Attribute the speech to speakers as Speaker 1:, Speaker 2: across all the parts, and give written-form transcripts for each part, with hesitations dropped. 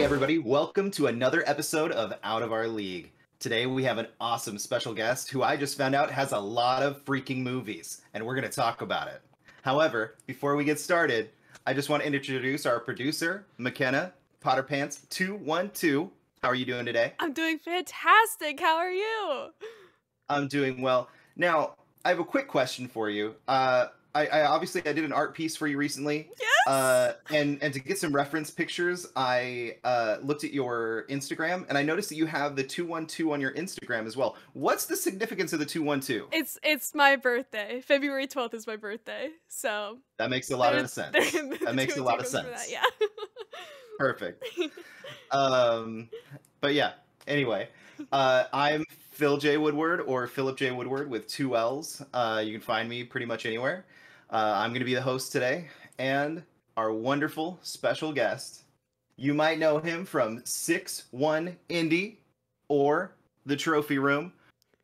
Speaker 1: everybody, welcome to another episode of Out of Our League. Today we have an awesome special guest who I just found out has a lot of freaking movies, and we're going to talk about it. However, before we get started, I just want to introduce our producer, Makenna, PotterPants212. How are you doing today?
Speaker 2: I'm doing fantastic. How are you?
Speaker 1: I'm doing well. Now, I have a quick question for you. I obviously I did an art piece for you recently.
Speaker 2: Yes.
Speaker 1: And to get some reference pictures, I looked at your Instagram and I noticed that you have the 212 on your Instagram as well. What's the significance of the 212?
Speaker 2: It's my birthday. February 12th is my birthday. So
Speaker 1: that makes a lot of sense. That makes a lot of sense.
Speaker 2: That, yeah.
Speaker 1: Perfect. But yeah, anyway, I'm Phil J. Woodward, or Philip J. Woodward with 2 L's. You can find me pretty much anywhere. I'm going to be the host today, and our wonderful special guest. You might know him from 6-1 Indie, or The Trophy Room,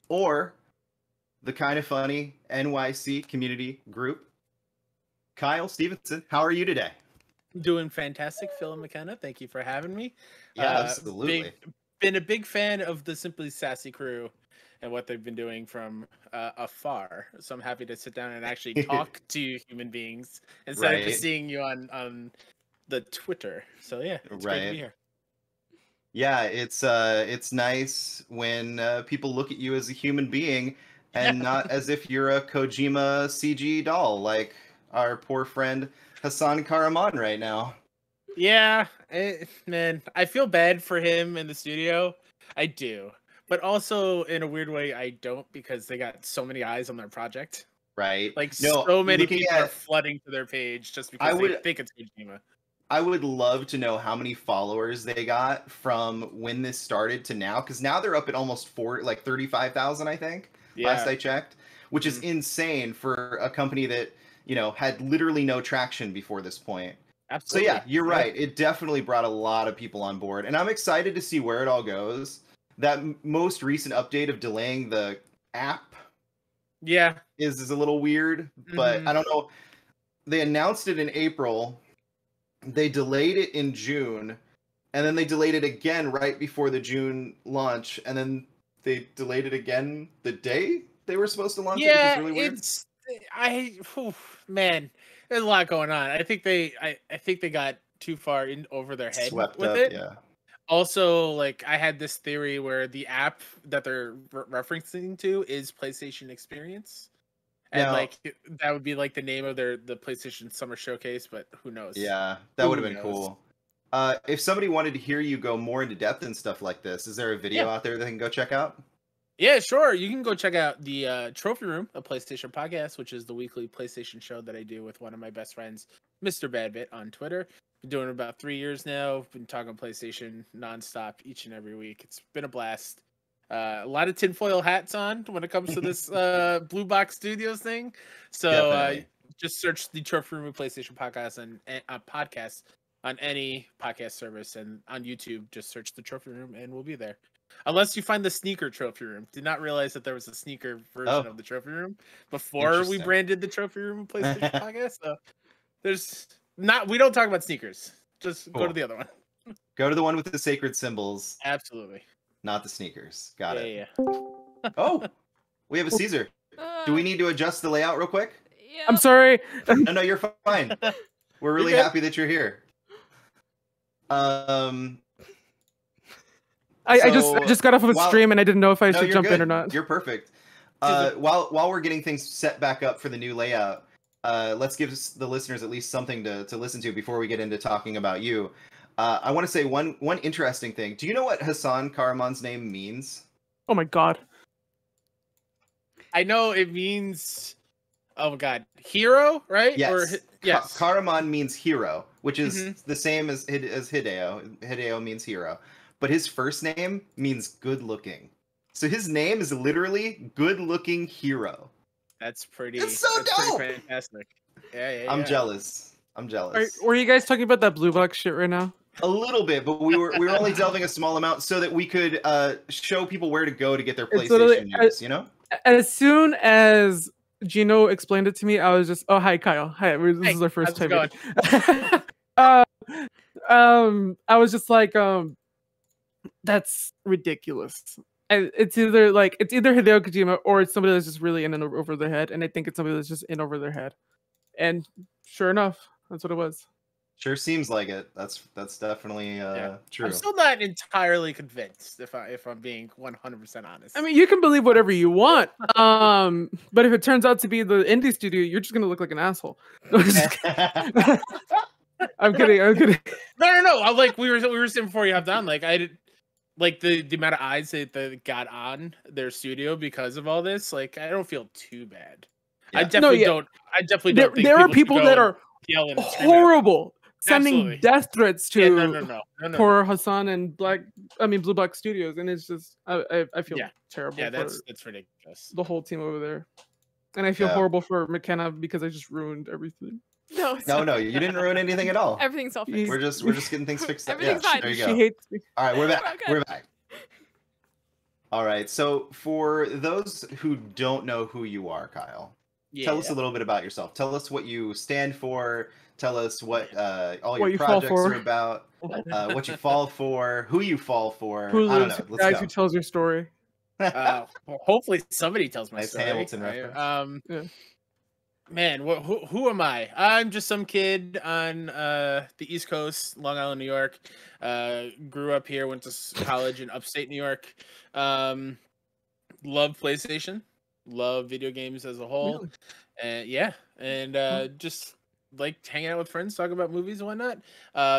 Speaker 1: or the Kind of Funny NYC community group. Kyle Stephenson, how are you today?
Speaker 3: Doing fantastic, Phill and Makenna. Thank you for having me.
Speaker 1: Yeah, absolutely.
Speaker 3: Been a big fan of the Simply Sassy crew and what they've been doing from afar. So I'm happy to sit down and actually talk to human beings instead of just seeing you on the Twitter. So yeah, it's great to be here.
Speaker 1: Yeah, it's nice when people look at you as a human being and not as if you're a Kojima CG doll like our poor friend Hassan Karaman right now.
Speaker 3: Yeah, man, I feel bad for him in the studio. I do. But also, in a weird way, I don't, because they got so many eyes on their project.
Speaker 1: Right.
Speaker 3: Like, so many people are flooding to their page just because they think it's Kojima.
Speaker 1: I would love to know how many followers they got from when this started to now, because now they're up at almost 35,000, I think, last I checked, which is insane for a company that, you know, had literally no traction before this point.
Speaker 3: Absolutely.
Speaker 1: So yeah, you're right. It definitely brought a lot of people on board, and I'm excited to see where it all goes. That most recent update of delaying the app, is a little weird, but I don't know. They announced it in April, they delayed it in June, and then they delayed it again right before the June launch, and then they delayed it again the day they were supposed to launch it, which is really weird.
Speaker 3: Man, there's a lot going on. I think they got too far over their head
Speaker 1: Swept
Speaker 3: with
Speaker 1: up,
Speaker 3: it.
Speaker 1: Yeah.
Speaker 3: Also, like, I had this theory where the app that they're referencing to is PlayStation Experience, and like that would be like the name of the PlayStation Summer Showcase, but who knows?
Speaker 1: Yeah, that would have been cool. If somebody wanted to hear you go more into depth and stuff like this, is there a video out there they can go check out?
Speaker 3: Yeah, sure. You can go check out the Trophy Room, a PlayStation podcast, which is the weekly PlayStation show that I do with one of my best friends, Mr. Badbit, on Twitter. Been doing it about 3 years now. Been talking PlayStation nonstop each and every week. It's been a blast. A lot of tinfoil hats on when it comes to this Blue Box Studios thing. So just search the Trophy Room PlayStation podcast and podcast on any podcast service, and on YouTube, just search the Trophy Room and we'll be there. Unless you find the sneaker Trophy Room. Did not realize that there was a sneaker version of the Trophy Room before we branded the Trophy Room PlayStation podcast. So we don't talk about sneakers. Just go to the other one.
Speaker 1: Go to the one with the sacred symbols.
Speaker 3: Absolutely.
Speaker 1: Not the sneakers. Got it.
Speaker 3: Yeah.
Speaker 1: Oh, we have a Cesar. Do we need to adjust the layout real quick?
Speaker 2: Yeah.
Speaker 3: I'm sorry.
Speaker 1: No, you're fine. We're really happy that you're here.
Speaker 4: I just got off of a stream and I didn't know if I should jump in or not.
Speaker 1: You're perfect. While we're getting things set back up for the new layout, let's give the listeners at least something to listen to before we get into talking about you. I want to say one interesting thing. Do you know what Hassan Karaman's name means?
Speaker 4: Oh my god.
Speaker 1: I
Speaker 3: know it means, oh god, hero, right?
Speaker 1: Yes.
Speaker 3: Yes.
Speaker 1: Karaman means hero, which is the same as Hideo. Hideo means hero. But his first name means good looking. So his name is literally good looking hero.
Speaker 3: That's pretty.
Speaker 1: It's so dope.
Speaker 3: Pretty fantastic. Yeah.
Speaker 1: I'm jealous.
Speaker 4: Were you guys talking about that Blue Box shit right now?
Speaker 1: A little bit, but we were only delving a small amount so that we could show people where to go to get their PlayStation news, you know?
Speaker 4: As soon as Gino explained it to me, I was just, oh, hi, Kyle. Hi, this is our first time. I was just like, that's ridiculous. And it's either Hideo Kojima or it's somebody that's just really in and over their head, and I think it's somebody that's just in over their head. And sure enough, that's what it was.
Speaker 1: Sure seems like it. That's definitely true.
Speaker 3: I'm still not entirely convinced, if I'm being 100% honest.
Speaker 4: I mean, you can believe whatever you want, but if it turns out to be the indie studio, you're just gonna look like an asshole. I'm kidding.
Speaker 3: No. Like we were saying before you hopped on, like I did, like the amount of eyes that got on their studio because of all this. Like I don't feel too bad. Yeah. I definitely don't. Think
Speaker 4: there are people that are horrible, sending death threats to poor Hassan and Blue Black Studios, and it's just I feel terrible.
Speaker 3: Yeah, that's ridiculous.
Speaker 4: The whole team over there, and I feel horrible for Makenna because I just ruined everything.
Speaker 1: No, you didn't ruin anything at all.
Speaker 2: Everything's all fixed.
Speaker 1: We're just getting things fixed.
Speaker 2: Everything's fine.
Speaker 1: There you go.
Speaker 4: She hates me.
Speaker 1: All right, we're back. We're back. All right, so for those who don't know who you are, Kyle, tell us a little bit about yourself. Tell us what you stand for. Tell us what all your projects are about. What you fall for. Who you fall for.
Speaker 4: Who
Speaker 1: I don't know. Let's go.
Speaker 4: Who tells your story?
Speaker 3: Well, hopefully somebody tells my story.
Speaker 1: Hamilton reference.
Speaker 3: Man, who am I? I'm just some kid on the East Coast, Long Island, New York. Grew up here, went to college in upstate New York. Love PlayStation, love video games as a whole. Really? And just like hanging out with friends, talk about movies and whatnot.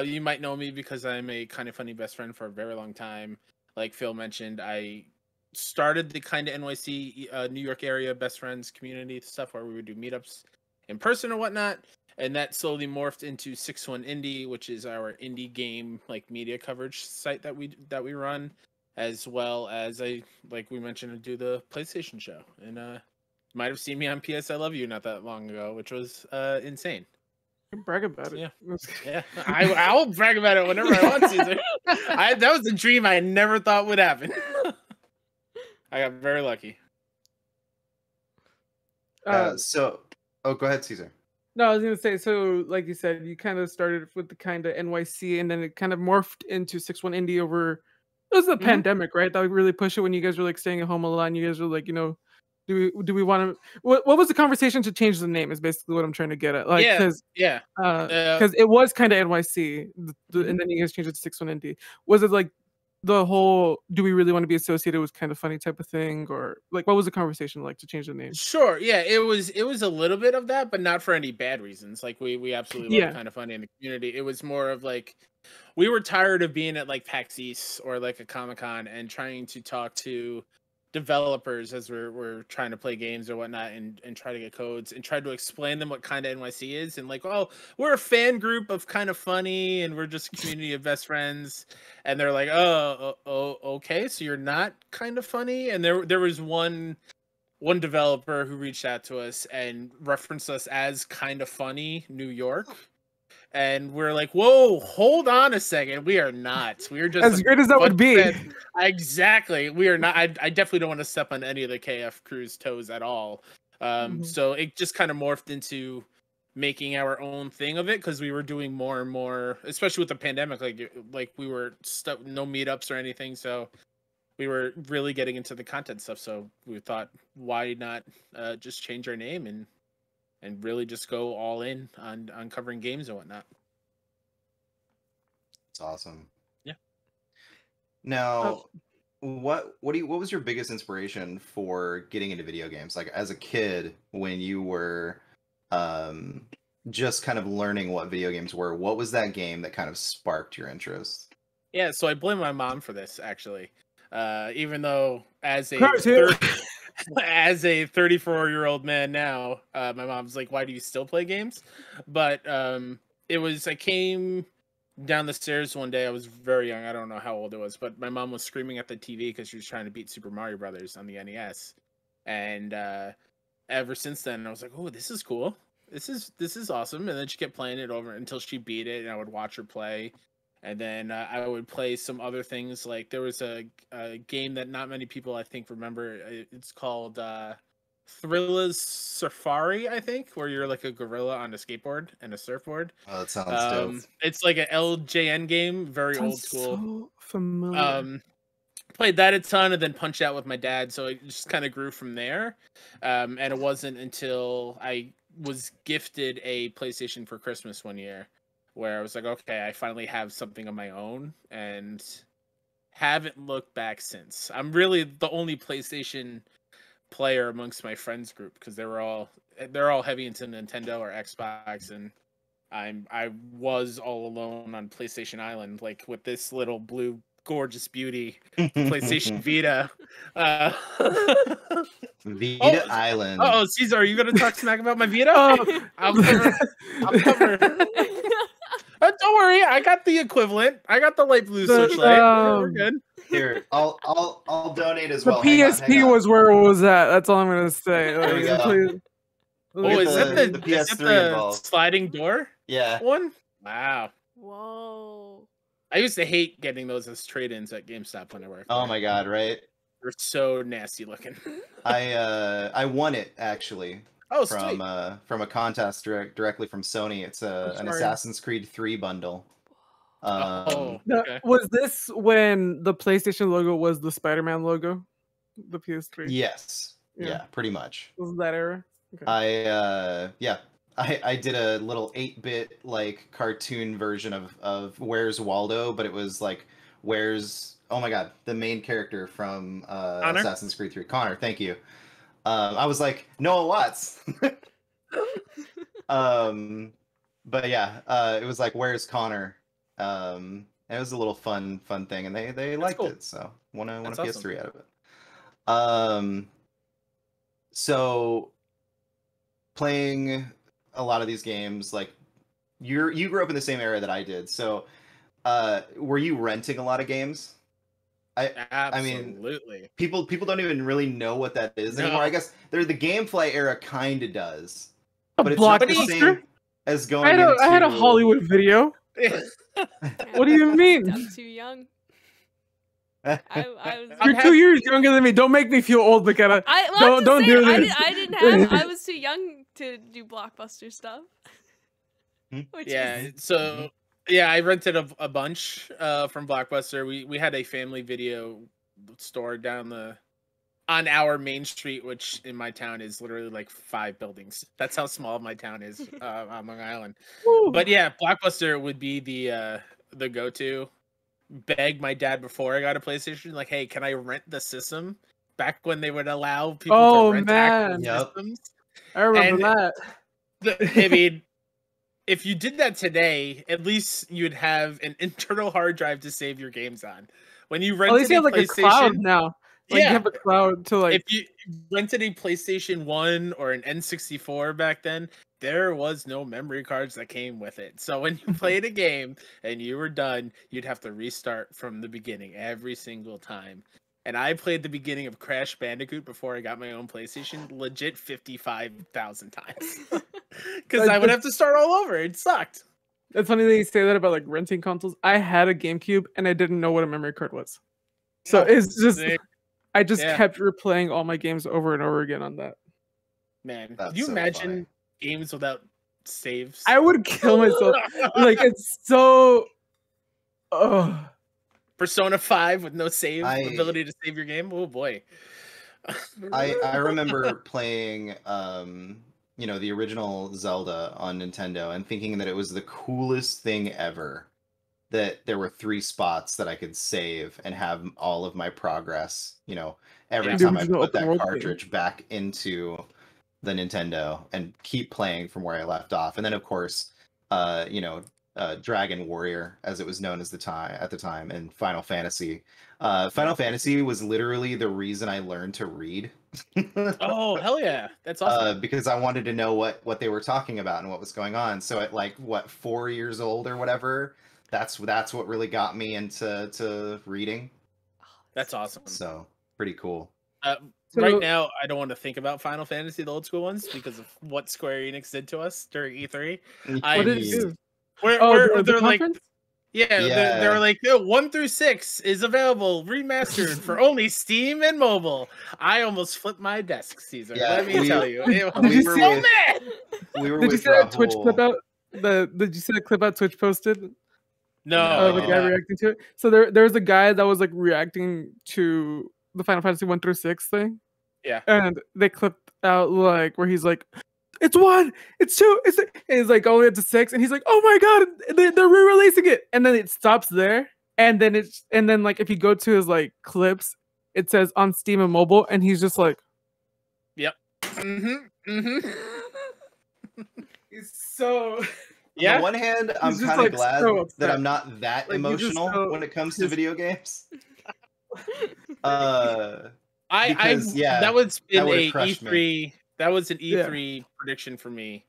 Speaker 3: You might know me because I'm a kind of funny best friend for a very long time. Like Phill mentioned, I started the kind of NYC New York area best friends community stuff where we would do meetups in person or whatnot, and that slowly morphed into 61 Indie, which is our indie game like media coverage site that we run, as well as like we mentioned, to do the PlayStation show. And might have seen me on PS I Love You not that long ago, which was insane.
Speaker 4: You can brag about it.
Speaker 3: Yeah. I will brag about it whenever I want, Cesar. That was a dream I never thought would happen. I got very lucky.
Speaker 1: Go ahead, Cesar.
Speaker 4: No, I was gonna say, so like you said, you kind of started with the kind of NYC, and then it kind of morphed into 61 Indie over. It was the pandemic, right? That would really push it when you guys were like staying at home a lot. And you guys were like, do we want to? What was the conversation to change the name? Is basically what I'm trying to get at. Like, because it was kind of NYC, and then you guys changed it to 61 Indie. Was it like the whole do we really want to be associated with kind of funny type of thing, or like what was the conversation like to change the name?
Speaker 3: Sure, yeah, it was a little bit of that, but not for any bad reasons. Like we absolutely love kind of funny in the community. It was more of like we were tired of being at like PAX East or like a Comic-Con and trying to talk to developers as we're trying to play games or whatnot and try to get codes and try to explain them what kind of NYC is, and like, oh, we're a fan group of kind of funny and we're just a community of best friends, and they're like, oh, okay, so you're not kind of funny. And there was one developer who reached out to us and referenced us as kind of funny New York. And we're like, whoa, hold on a second. We are not. We're just
Speaker 4: as good as that would be.
Speaker 3: Exactly. We are not. I definitely don't want to step on any of the KF crew's toes at all. So it just kind of morphed into making our own thing of it, because we were doing more and more, especially with the pandemic. Like we were stuck, no meetups or anything. So we were really getting into the content stuff. So we thought, why not just change our name and really just go all in on covering games and whatnot.
Speaker 1: It's awesome.
Speaker 3: Yeah.
Speaker 1: Now, what was your biggest inspiration for getting into video games? Like as a kid, when you were just kind of learning what video games were, what was that game that kind of sparked your interest?
Speaker 3: Yeah, so I blame my mom for this, actually. Even though as a 34-year-old man now, my mom's like, why do you still play games? But I came down the stairs one day. I was very young. I don't know how old it was, but my mom was screaming at the TV because she was trying to beat Super Mario Brothers on the NES. And ever since then, I was like, oh, this is cool. This is awesome. And then she kept playing it over until she beat it, and I would watch her play. And then I would play some other things. Like there was a game that not many people I think remember. It's called Thrilla's Safari, I think, where you're like a gorilla on a skateboard and a surfboard.
Speaker 1: Oh, that sounds dope.
Speaker 3: It's like an LJN game, very old school.
Speaker 4: So familiar.
Speaker 3: Played that a ton and then Punch Out with my dad, so it just kind of grew from there. And it wasn't until I was gifted a PlayStation for Christmas one year where I was like, okay, I finally have something of my own, and haven't looked back since. I'm really the only PlayStation player amongst my friends group because they're all heavy into Nintendo or Xbox, and I was all alone on PlayStation Island, like with this little blue gorgeous beauty PlayStation Vita.
Speaker 1: Vita Island.
Speaker 3: Oh, Cesar, are you gonna talk smack about my Vita? I'm covered. Don't worry, I got the equivalent. I got the light blue Switchlight. We're good.
Speaker 1: Here, I'll donate as
Speaker 4: the
Speaker 1: well.
Speaker 4: PSP was where it was at. That's all I'm gonna say.
Speaker 1: There we go.
Speaker 3: Oh, is that the
Speaker 1: PS3 involved?
Speaker 3: Sliding door?
Speaker 1: Yeah.
Speaker 3: One? Wow.
Speaker 2: Whoa.
Speaker 3: I used to hate getting those as trade-ins at GameStop when I worked.
Speaker 1: Oh my god, right?
Speaker 3: They're so nasty looking.
Speaker 1: I won it actually.
Speaker 3: Oh,
Speaker 1: from a contest directly from Sony. It's an Assassin's Creed 3 bundle.
Speaker 3: Okay.
Speaker 4: Was this when the PlayStation logo was the Spider-Man logo? The PS3?
Speaker 1: Yes. Yeah, pretty much.
Speaker 4: Was that era? Okay.
Speaker 1: I did a little 8-bit like cartoon version of Where's Waldo, but it was like oh my god, the main character from Assassin's Creed 3. Connor, thank you. I was like, Noah Watts. But yeah, it was like, where's Connor? It was a little fun thing, and they liked it, so won a PS3 out of it. So playing a lot of these games, like you grew up in the same era that I did, so were you renting a lot of games?
Speaker 3: Absolutely.
Speaker 1: I mean, people don't even really know what that is anymore. I guess the GameFly era kind of does, but it's not the same as going.
Speaker 4: I had a Hollywood Video. What do you mean?
Speaker 2: I'm too young.
Speaker 4: You're 2 years younger than me. Don't make me feel old, Makenna. Don't do this.
Speaker 2: I didn't have. I was too young to do Blockbuster stuff.
Speaker 3: Yeah, I rented a bunch from Blockbuster. We had a family video store on our main street, which in my town is literally like 5 buildings. That's how small my town is on Long Island. Ooh. But yeah, Blockbuster would be the go-to. Beg my dad before I got a PlayStation, like, hey, can I rent the system? Back when they would allow people to rent actual systems.
Speaker 4: I remember that.
Speaker 3: I mean, if you did that today, at least you'd have an internal hard drive to save your games on. When you rented
Speaker 4: at least you have like a cloud now. Like you have a cloud to like.
Speaker 3: If you rented a PlayStation 1 or an N64 back then, there was no memory cards that came with it. So when you played a game and you were done, you'd have to restart from the beginning every single time. And I played the beginning of Crash Bandicoot before I got my own PlayStation legit 55,000 times. Because I would have to start all over. It sucked.
Speaker 4: It's funny that you say that about like renting consoles. I had a GameCube and I didn't know what a memory card was. So it's just... I just kept replaying all my games over and over again on that.
Speaker 3: Man, can you imagine games without saves?
Speaker 4: I would kill myself. Like, it's so...
Speaker 3: Persona 5 with no ability to save your game? Oh, boy.
Speaker 1: I remember playing, the original Zelda on Nintendo and thinking that it was the coolest thing ever. That there were 3 spots that I could save and have all of my progress, every time I put that cartridge back into the Nintendo and keep playing from where I left off. And then, of course, Dragon Warrior, as it was known at the time, and Final Fantasy. Final Fantasy was literally the reason I learned to read.
Speaker 3: Oh, hell yeah. That's awesome.
Speaker 1: Because I wanted to know what they were talking about and what was going on. So at 4 years old or whatever... That's what really got me into reading.
Speaker 3: That's awesome.
Speaker 1: So pretty cool.
Speaker 3: Right now, I don't want to think about Final Fantasy, the old school ones, because of what Square Enix did to us during E3.
Speaker 4: What did it do?
Speaker 3: Where they're like, Yeah, they were like, 1 through 6 is available remastered for only Steam and mobile. I almost flipped my desk, Cesar. Let me tell you,
Speaker 4: did you see
Speaker 3: mad.
Speaker 1: Did
Speaker 4: you see that Twitch clip out? Did you see the clip out Twitch posted?
Speaker 3: No,
Speaker 4: the guy reacting to it. So there was a guy that was like reacting to the Final Fantasy 1 through 6 thing.
Speaker 3: Yeah,
Speaker 4: and they clipped out like where he's like, "It's 1, it's 2, it's," and he's like all the way up to 6, and he's like, "Oh my god, they're re-releasing it!" And then it stops there, and then like if you go to his like clips, it says on Steam and mobile, and he's just like,
Speaker 3: "Yep,
Speaker 4: He's so.
Speaker 1: On the one hand, I'm kind of glad that I'm not that emotional when it comes to video games.
Speaker 3: That was in a E3. That was an E3 prediction for me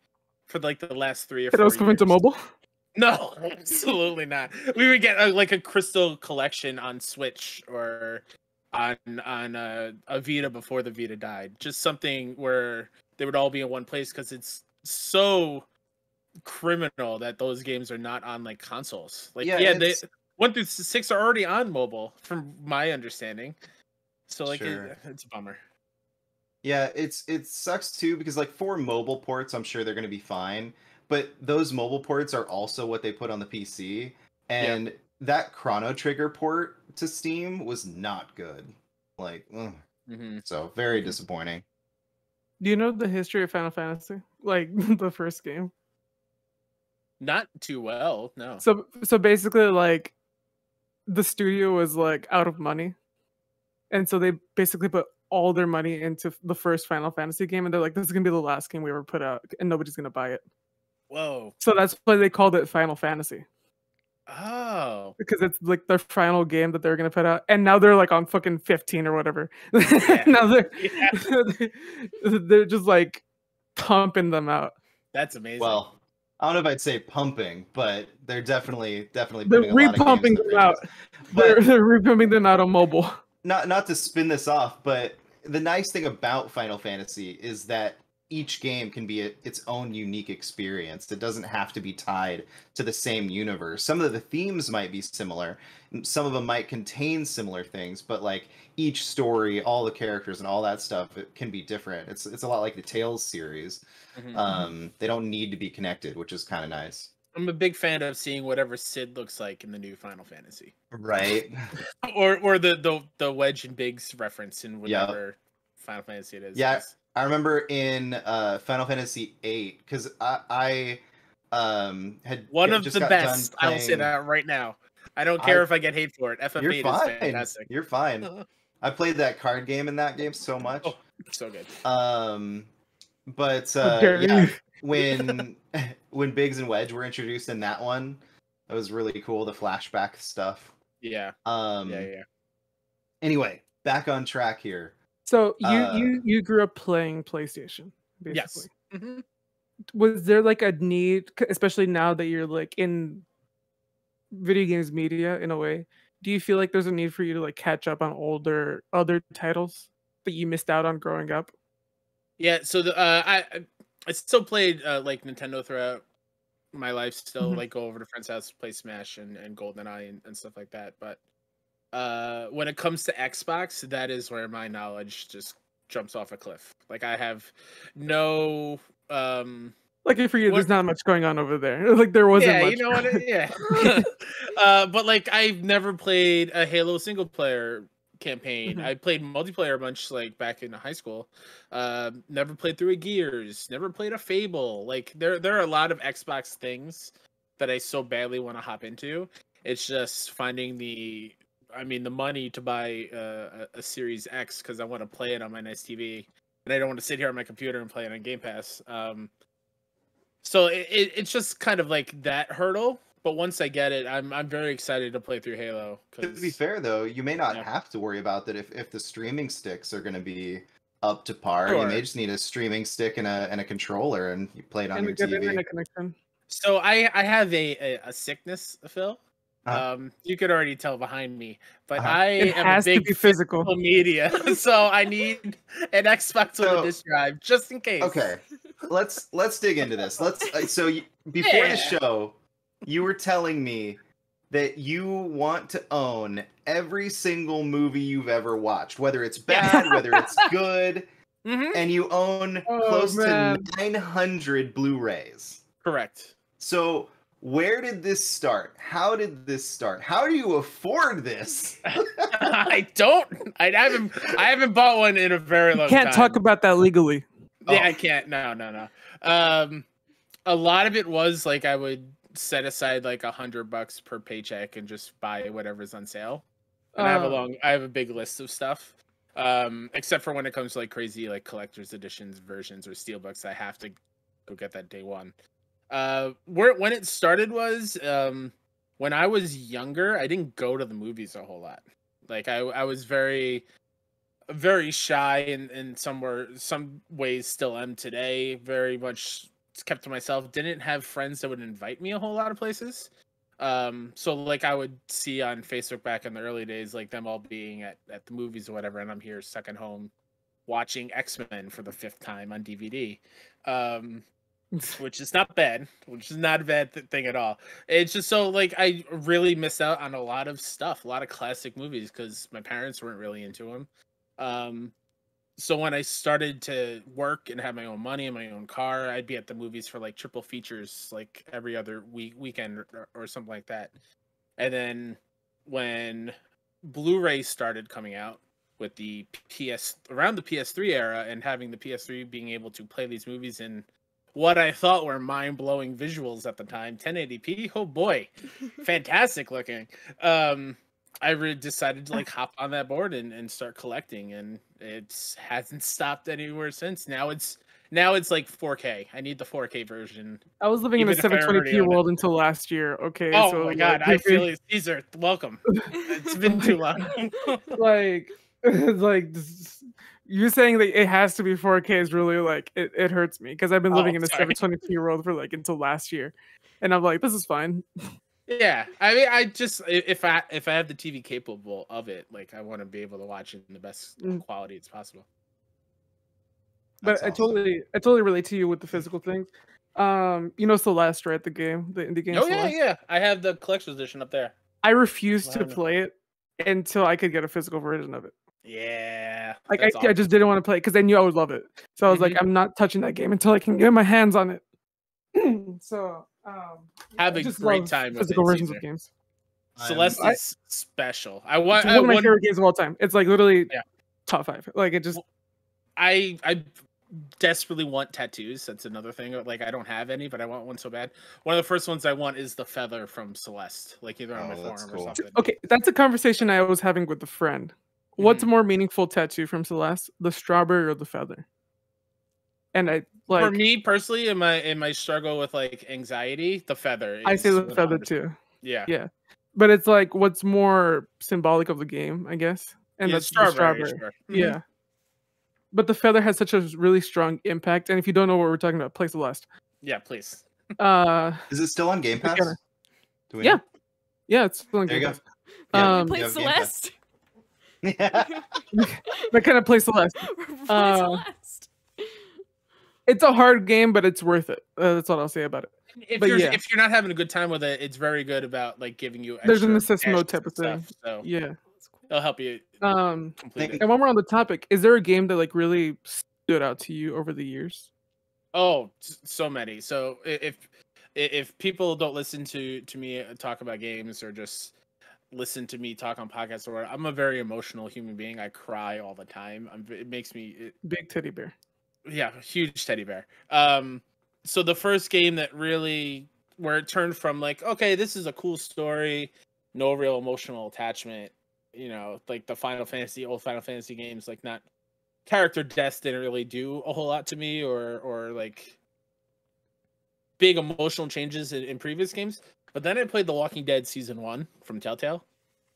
Speaker 3: for like the last 3 or 4 years.
Speaker 4: It was coming to mobile?
Speaker 3: No, absolutely not. We would get like a Crystal collection on Switch or on a Vita before the Vita died. Just something where they would all be in one place because it's so criminal that those games are not on like consoles. Like they 1 through 6 are already on mobile, from my understanding. So like it's a bummer.
Speaker 1: Yeah, it sucks too because like for mobile ports, I'm sure they're going to be fine. But those mobile ports are also what they put on the PC, and that Chrono Trigger port to Steam was not good. Like, so very disappointing.
Speaker 4: Do you know the history of Final Fantasy? Like the first game?
Speaker 3: Not too well, no.
Speaker 4: So basically, like the studio was like out of money. And so they basically put all their money into the first Final Fantasy game, and they're like, "This is gonna be the last game we ever put out, and nobody's gonna buy it."
Speaker 3: Whoa!
Speaker 4: So that's why they called it Final Fantasy.
Speaker 3: Oh,
Speaker 4: because it's like their final game that they're gonna put out, and now they're like on fucking 15 or whatever. Now they're just like pumping them out.
Speaker 3: That's amazing.
Speaker 1: Well, I don't know if I'd say pumping, but they're definitely
Speaker 4: they're
Speaker 1: putting
Speaker 4: repumping them out. They're repumping them out on mobile.
Speaker 1: Not to spin this off, but the nice thing about Final Fantasy is that each game can be its own unique experience. It doesn't have to be tied to the same universe. Some of the themes might be similar. Some of them might contain similar things, but like each story, all the characters and all that stuff, it can be different. It's a lot like the Tales series. They don't need to be connected, which is kind of nice.
Speaker 3: I'm a big fan of seeing whatever Sid looks like in the new Final Fantasy.
Speaker 1: Right.
Speaker 3: or the Wedge and Biggs reference in whatever Final Fantasy it is.
Speaker 1: Yeah, I remember in Final Fantasy VIII, because I had
Speaker 3: one of the best. I will say that right now. I don't care if I get hate for it. FF8 is fantastic.
Speaker 1: You're fine. I played that card game in that game so much.
Speaker 3: Oh, so good.
Speaker 1: But yeah, when Biggs and Wedge were introduced in that one, that was really cool. The flashback stuff.
Speaker 3: Yeah.
Speaker 1: Anyway, back on track here.
Speaker 4: So you grew up playing PlayStation, basically.
Speaker 3: Yes.
Speaker 4: Was there like a need, especially now that you're like in video games media in a way? Do you feel like there's a need for you to like catch up on other titles that you missed out on growing up?
Speaker 3: Yeah. So I still played like Nintendo throughout my life. Still like go over to friends' house, play Smash and GoldenEye and stuff like that. But when it comes to Xbox, that is where my knowledge just jumps off a cliff. Like I have no
Speaker 4: like for you, there's not much going on over there. Like there wasn't much.
Speaker 3: You know what? Yeah. But like I've never played a Halo single player campaign. I played multiplayer a bunch like back in high school. Never played through a Gears, never played a Fable. Like there are a lot of Xbox things that I so badly want to hop into. It's just finding the money to buy a Series X because I want to play it on my nice TV, and I don't want to sit here on my computer and play it on Game Pass. So it's just kind of like that hurdle. But once I get it, I'm very excited to play through Halo.
Speaker 1: To be fair, though, you may not have to worry about that if the streaming sticks are going to be up to par. Sure. You may just need a streaming stick and a controller, and you play it on your TV.
Speaker 3: So I have a sickness, Phil. You could already tell behind me, but I am a big physical media, so I need an Xbox with a disc drive just in case.
Speaker 1: Okay, let's dig into this. Before the show, you were telling me that you want to own every single movie you've ever watched, whether it's bad, whether it's good, and you own close to 900 Blu-rays.
Speaker 3: Correct.
Speaker 1: So where did this start? How did this start? How do you afford this?
Speaker 3: I haven't bought one in a very long time.
Speaker 4: Can't talk about that legally.
Speaker 3: Yeah, I can't. No. A lot of it was like I would set aside like $100 per paycheck and just buy whatever's on sale. And I have a big list of stuff. Except for when it comes to like crazy like collector's editions versions or steelbooks, I have to go get that day one. When it started was when I was younger, I didn't go to the movies a whole lot. Like I was very shy and some ways still am today. Very much kept to myself. Didn't have friends that would invite me a whole lot of places. So like I would see on Facebook back in the early days, like them all being at the movies or whatever, and I'm here stuck at home watching X-Men for the 5th time on DVD. Which is not bad, which is not a bad thing at all. It's just so like I really missed out on a lot of stuff, a lot of classic movies because my parents weren't really into them. So when I started to work and have my own money and my own car, I'd be at the movies for like triple features, like every other weekend or something like that. And then when Blu-ray started coming out with the around the PS3 era and having the PS3 being able to play these movies in what I thought were mind-blowing visuals at the time, 1080p, oh boy, fantastic looking. I decided to like hop on that board and start collecting, and it hasn't stopped anywhere since. Now it's like 4K. I need the 4K version.
Speaker 4: I was living in a 720p world until last year. Okay.
Speaker 3: Oh
Speaker 4: so
Speaker 3: my god, I feel it. Cesar, welcome. It's been too long.
Speaker 4: like you saying that it has to be 4K is really like it hurts me because I've been living in a 720p world for like until last year, and I'm like, this is fine.
Speaker 3: Yeah, I mean, I just if I have the TV capable of it, like I want to be able to watch it in the best quality as possible.
Speaker 4: But I totally relate to you with the physical things. You know Celeste, right? The indie game.
Speaker 3: Oh
Speaker 4: Celeste?
Speaker 3: yeah. I have the collector's edition up there.
Speaker 4: I refused to play it until I could get a physical version of it.
Speaker 3: Yeah,
Speaker 4: like I just didn't want to play it because I knew I would love it. So I was like, I'm not touching that game until I can get my hands on it. So
Speaker 3: have a great time with
Speaker 4: physical versions of games.
Speaker 3: Celeste is special.
Speaker 4: It's one of my favorite games of all time. It's like literally top 5. Like it just.
Speaker 3: I desperately want tattoos. That's another thing. Like I don't have any, but I want one so bad. One of the first ones I want is the feather from Celeste, like either on my forearm or something.
Speaker 4: Okay, that's a conversation I was having with a friend. What's a more meaningful tattoo from Celeste, the strawberry or the feather? And I like
Speaker 3: for me personally, in my struggle with like anxiety, the feather.
Speaker 4: I say the feather too.
Speaker 3: Yeah.
Speaker 4: But it's like what's more symbolic of the game, I guess. And that's the strawberry. Sure. Yeah. But the feather has such a really strong impact. And if you don't know what we're talking about, play Celeste.
Speaker 3: Yeah, please.
Speaker 1: Is it still on Game Pass?
Speaker 4: Yeah, it's still on Game Pass.
Speaker 2: Play Celeste.
Speaker 1: Yeah.
Speaker 4: That kind of play Celeste.
Speaker 2: Celeste.
Speaker 4: It's a hard game, but it's worth it. That's what I'll say about it.
Speaker 3: If you're not having a good time with it, it's very good about like giving you.
Speaker 4: There's an assist mode type of thing.
Speaker 3: So
Speaker 4: yeah,
Speaker 3: it'll help you.
Speaker 4: Complete it. And when we're on the topic, is there a game that like really stood out to you over the years?
Speaker 3: Oh, so many. So if people don't listen to me talk about games or just listen to me talk on podcasts or whatever, I'm a very emotional human being. I cry all the time. It makes me
Speaker 4: big teddy bear.
Speaker 3: Yeah, huge teddy bear. So the first game that really where it turned from like, okay, this is a cool story, no real emotional attachment, you know, like the old Final Fantasy games, like not character deaths didn't really do a whole lot to me or like big emotional changes in previous games. But then I played The Walking Dead Season 1 from Telltale.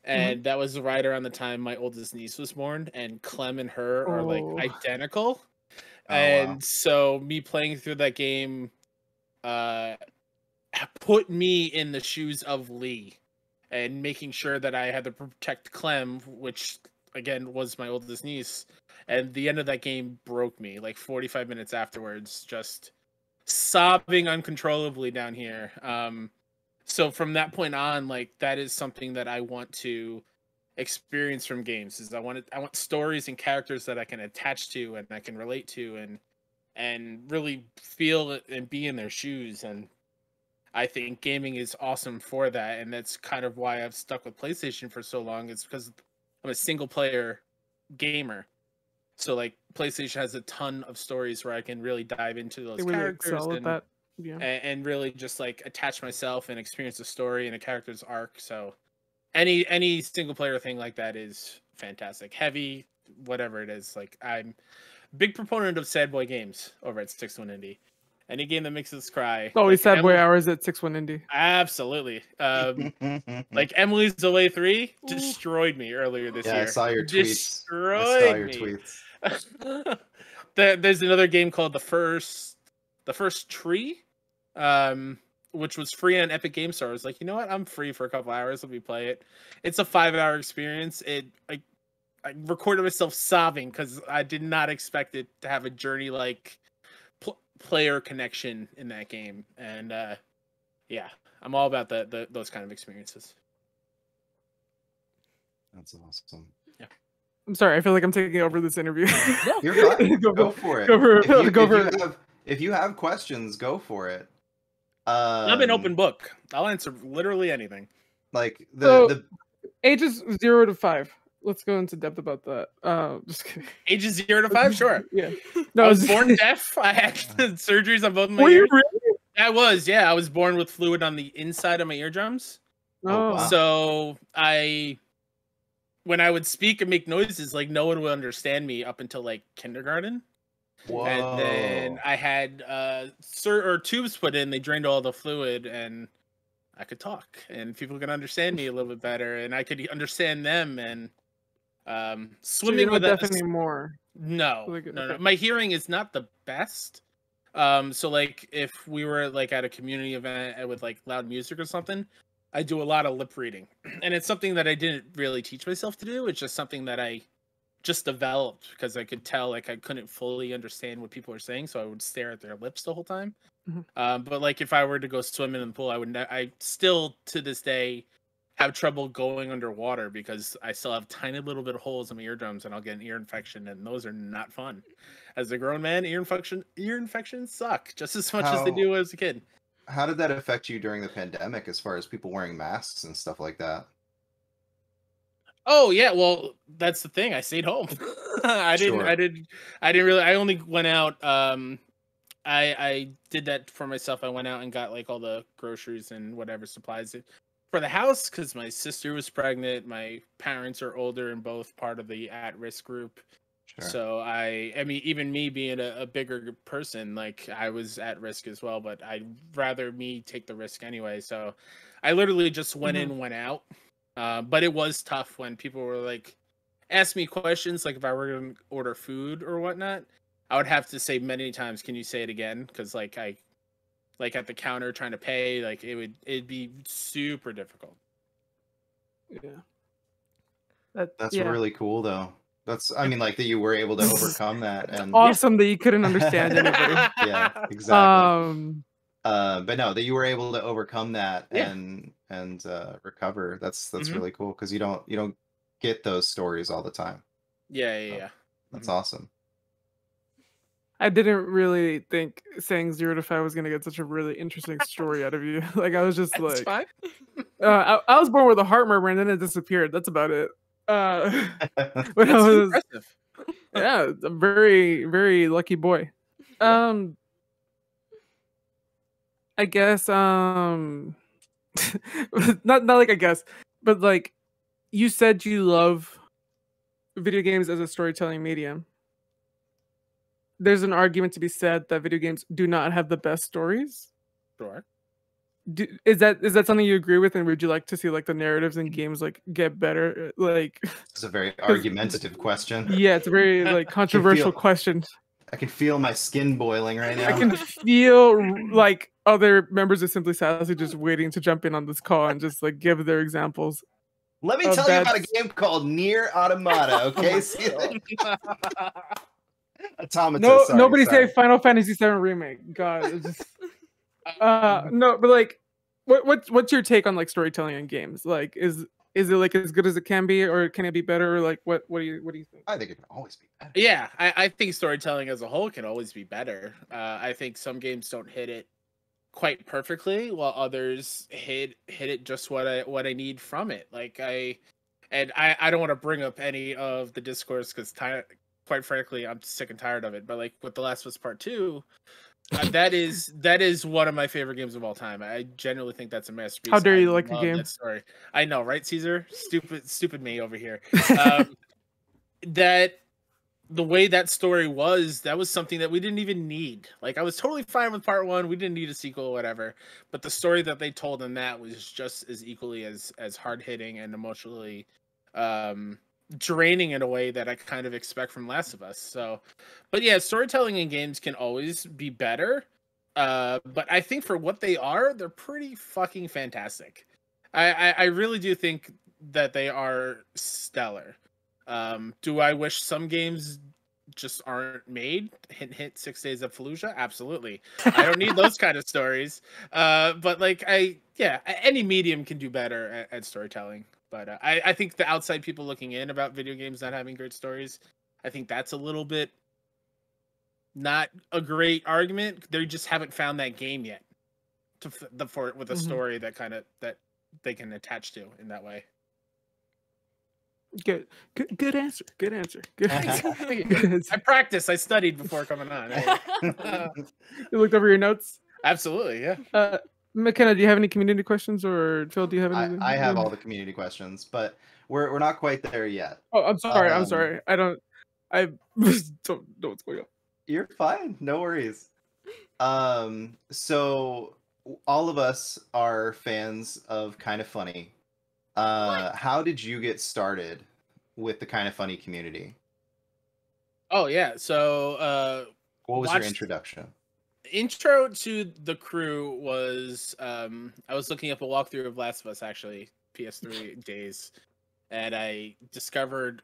Speaker 3: And that was right around the time my oldest niece was born, and Clem and her are like identical. So me playing through that game put me in the shoes of Lee and making sure that I had to protect Clem, which again was my oldest niece. And the end of that game broke me like 45 minutes afterwards, just sobbing uncontrollably down here. So from that point on, like that is something that I want to experience from games. Is I want stories and characters that I can attach to and I can relate to and really feel it and be in their shoes. And I think gaming is awesome for that, and that's kind of why I've stuck with PlayStation for so long. It's because I'm a single player gamer. So like PlayStation has a ton of stories where I can really dive into those characters and really just like attach myself and experience the story and a character's arc. So any single player thing like that is fantastic. Heavy, whatever it is. Like I'm a big proponent of sad boy games over at 61 Indie. Any game that makes us cry.
Speaker 4: Always sad boy hours at 61 Indie.
Speaker 3: Absolutely. Like Emily's Away 3 destroyed me earlier this year.
Speaker 1: Yeah, I saw your tweets.
Speaker 3: Destroyed me. There's another game called The First Tree, which was free on Epic Games Store. I was like, you know what? I'm free for a couple hours. Let me play it. It's a 5-hour experience. I recorded myself sobbing because I did not expect it to have a journey like player connection in that game. And yeah, I'm all about those kind of experiences.
Speaker 1: That's awesome.
Speaker 3: Yeah.
Speaker 4: I'm sorry, I feel like I'm taking over this interview.
Speaker 1: You're fine. Go for it. If you have questions, go for it.
Speaker 3: I'm an open book. I'll answer literally anything.
Speaker 1: Like the
Speaker 4: ages 0 to 5. Let's go into depth about that. Just kidding.
Speaker 3: Ages 0 to 5, sure.
Speaker 4: Yeah.
Speaker 3: No, I was born deaf. I had surgeries on both of my ears.
Speaker 4: Were you really?
Speaker 3: I was, yeah. I was born with fluid on the inside of my eardrums.
Speaker 4: Oh, wow.
Speaker 3: So when I would speak and make noises, like no one would understand me up until like kindergarten.
Speaker 1: Whoa.
Speaker 3: And then I had tubes put in. They drained all the fluid, and I could talk, and people could understand me a little bit better, and I could understand them. And swimming
Speaker 4: so
Speaker 3: with
Speaker 4: deaf anymore.
Speaker 3: No. My hearing is not the best. So like if we were like at a community event with like loud music or something, I do a lot of lip reading, and it's something that I didn't really teach myself to do. It's just something that I just developed because I could tell like I couldn't fully understand what people were saying, so I would stare at their lips the whole time.
Speaker 4: Mm-hmm.
Speaker 3: But like if I were to go swim in the pool, I still to this day have trouble going underwater because I still have tiny little bit of holes in my eardrums, and I'll get an ear infection, and those are not fun. As a grown man, ear infections suck just as much as they do as a kid.
Speaker 1: How did that affect you during the pandemic as far as people wearing masks and stuff like that?
Speaker 3: Oh yeah, well that's the thing. I stayed home. I only went out. I did that for myself. I went out and got like all the groceries and whatever supplies for the house because my sister was pregnant. My parents are older and both part of the at-risk group. Sure. So I mean, even me being a bigger person, like I was at risk as well, but I'd rather me take the risk anyway. So I literally just went in, went out. But it was tough when people were like, ask me questions, like if I were going to order food or whatnot, I would have to say many times, can you say it again? Because like at the counter trying to pay, like it'd be super difficult.
Speaker 4: Yeah.
Speaker 1: That's really cool though. I mean, like that you were able to overcome that. And
Speaker 4: awesome that you couldn't understand anybody.
Speaker 1: Yeah, exactly. But no, that you were able to overcome that and recover. That's really cool because you don't get those stories all the time.
Speaker 3: Yeah.
Speaker 1: That's awesome.
Speaker 4: I didn't really think saying 0 to 5 was gonna get such a really interesting story out of you. Like I was just
Speaker 3: That's
Speaker 4: like,
Speaker 3: fine.
Speaker 4: I was born with a heart murmur and then it disappeared. That's about it.
Speaker 3: That's
Speaker 4: impressive. Yeah, a very, very lucky boy. I guess not like I guess, but like you said you love video games as a storytelling medium. There's an argument to be said that video games do not have the best stories.
Speaker 3: Sure.
Speaker 4: Is that something you agree with, and would you like to see like the narratives in games like get better? Like
Speaker 1: it's a very argumentative question.
Speaker 4: Yeah, it's a very like controversial question.
Speaker 1: I can feel my skin boiling right now.
Speaker 4: I can feel like other members of Simply Sassy just waiting to jump in on this call and just like give their examples.
Speaker 1: Let me tell you about a game called Nier Automata. Okay, Automata.
Speaker 4: Nobody say Final Fantasy VII Remake. God, it's just no, but like what's your take on like storytelling in games? Like, is it like as good as it can be, or can it be better? Or like, what do you think?
Speaker 1: I think it can always be better.
Speaker 3: Yeah, I think storytelling as a whole can always be better. I think some games don't hit it quite perfectly, while others hit it just what I need from it. Like I don't want to bring up any of the discourse because quite frankly, I'm sick and tired of it. But like with The Last of Us Part 2, that is one of my favorite games of all time. I genuinely think that's a masterpiece.
Speaker 4: How dare you
Speaker 3: I
Speaker 4: like a
Speaker 3: love
Speaker 4: game?
Speaker 3: that story. I know, right, Cesar? Stupid me over here. That the way that story was, that was something that we didn't even need. Like, I was totally fine with part 1. We didn't need a sequel or whatever. But the story that they told in that was just as equally as hard hitting and emotionally draining in a way that I kind of expect from Last of Us. So, but yeah, storytelling in games can always be better. But I think for what they are, they're pretty fucking fantastic. I really do think that they are stellar. Do I wish some games just aren't made? Hint 6 Days of Fallujah? Absolutely. I don't need those kind of stories. But like any medium can do better at storytelling. But I think the outside people looking in about video games not having great stories, I think that's a little bit not a great argument. They just haven't found that game yet with a story that kind of that they can attach to in that way.
Speaker 4: Good answer. Good answer.
Speaker 3: I practiced. I studied before coming on.
Speaker 4: You looked over your notes?
Speaker 3: Absolutely, yeah.
Speaker 4: Makenna, do you have any community questions, or Phill, do you have any?
Speaker 1: I have all the community questions, but we're not quite there yet.
Speaker 4: Oh, I'm sorry. I'm sorry. I don't know what's going on.
Speaker 1: You're fine. No worries. So all of us are fans of Kind of Funny. How did you get started with the Kind of Funny community?
Speaker 3: Oh yeah. So
Speaker 1: what was your introduction?
Speaker 3: Intro to the crew was I was looking up a walkthrough of Last of Us, actually, PS3 days, and I discovered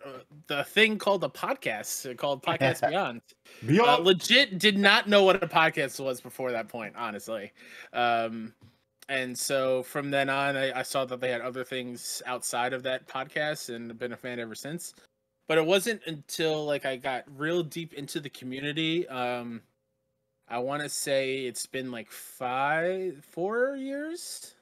Speaker 3: the thing called a podcast, called Podcast Beyond. Legit did not know what a podcast was before that point, honestly. And so from then on, I saw that they had other things outside of that podcast, and have been a fan ever since. But it wasn't until like I got real deep into the community. I want to say it's been like 4 years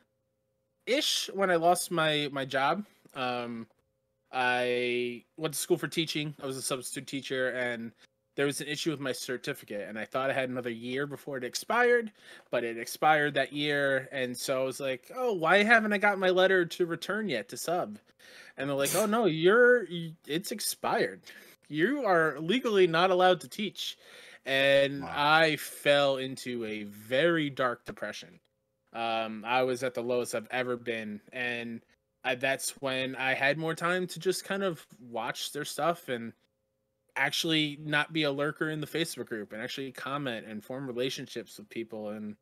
Speaker 3: ish when I lost my job. I went to school for teaching. I was a substitute teacher, and there was an issue with my certificate, and I thought I had another year before it expired, but it expired that year. And so I was like, oh, why haven't I got my letter to return yet to sub? And they're like, oh no, it's expired. You are legally not allowed to teach. And wow. I fell into a very dark depression. I was at the lowest I've ever been. And that's when I had more time to just kind of watch their stuff and actually not be a lurker in the Facebook group and actually comment and form relationships with people. And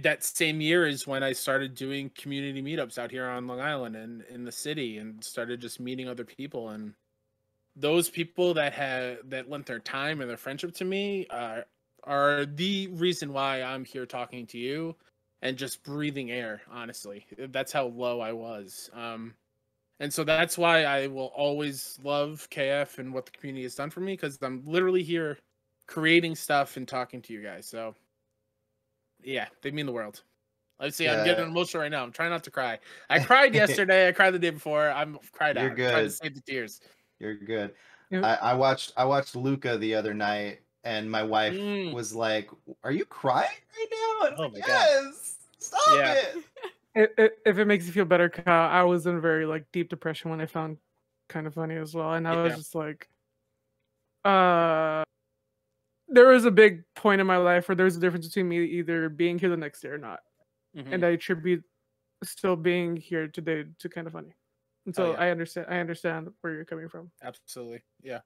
Speaker 3: that same year is when I started doing community meetups out here on Long Island and in the city, and started just meeting other people. And those people that lent their time and their friendship to me are the reason why I'm here talking to you and just breathing air. Honestly, that's how low I was. And so that's why I will always love KF and what the community has done for me, because I'm literally here creating stuff and talking to you guys. So yeah, they mean the world. Let's see, I'm getting emotional right now. I'm trying not to cry. I cried yesterday. I cried the day before. I'm cried out.
Speaker 1: You're good.
Speaker 3: I'm trying to save the tears.
Speaker 1: You're good. I watched Luca the other night, and my wife was like, "Are you crying right now?" And
Speaker 3: my God.
Speaker 1: Stop it.
Speaker 4: If it makes you feel better, Kyle, I was in a very like deep depression when I found Kind of Funny as well, and I was just like, there was a big point in my life where there was a difference between me either being here the next day or not, and I attribute still being here today to Kind of Funny. And so I understand where you're coming from.
Speaker 3: Absolutely, yeah.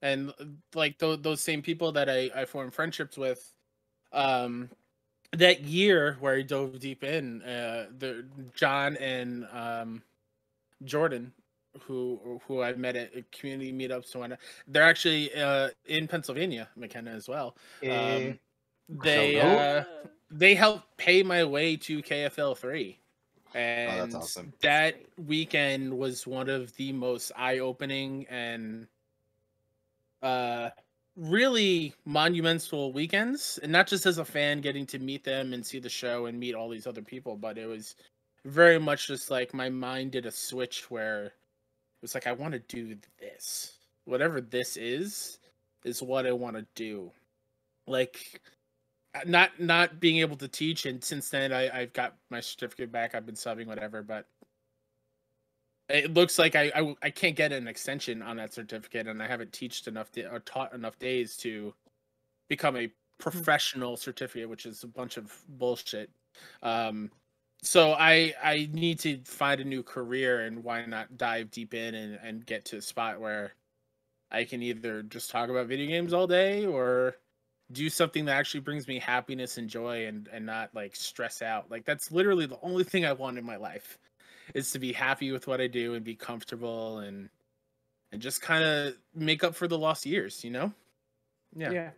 Speaker 3: And like those same people that I formed friendships with, that year where I dove deep in, the John and Jordan, who I met at community meetups and whatnot. They're actually in Pennsylvania, Makenna as well. they helped pay my way to KFL 3. And
Speaker 1: that's awesome.
Speaker 3: That weekend was one of the most eye-opening and really monumental weekends. And not just as a fan getting to meet them and see the show and meet all these other people, but it was very much just like my mind did a switch where it was like, I want to do this. Whatever this is what I want to do. Like, not being able to teach, and since then I've got my certificate back. I've been subbing, whatever, but it looks like I can't get an extension on that certificate, and I haven't taught enough days to become a professional certificate, which is a bunch of bullshit. So I need to find a new career, and why not dive deep in and get to a spot where I can either just talk about video games all day or do something that actually brings me happiness and joy and not like stress out. Like, that's literally the only thing I want in my life, is to be happy with what I do and be comfortable and just kind of make up for the lost years, you know?
Speaker 4: Yeah.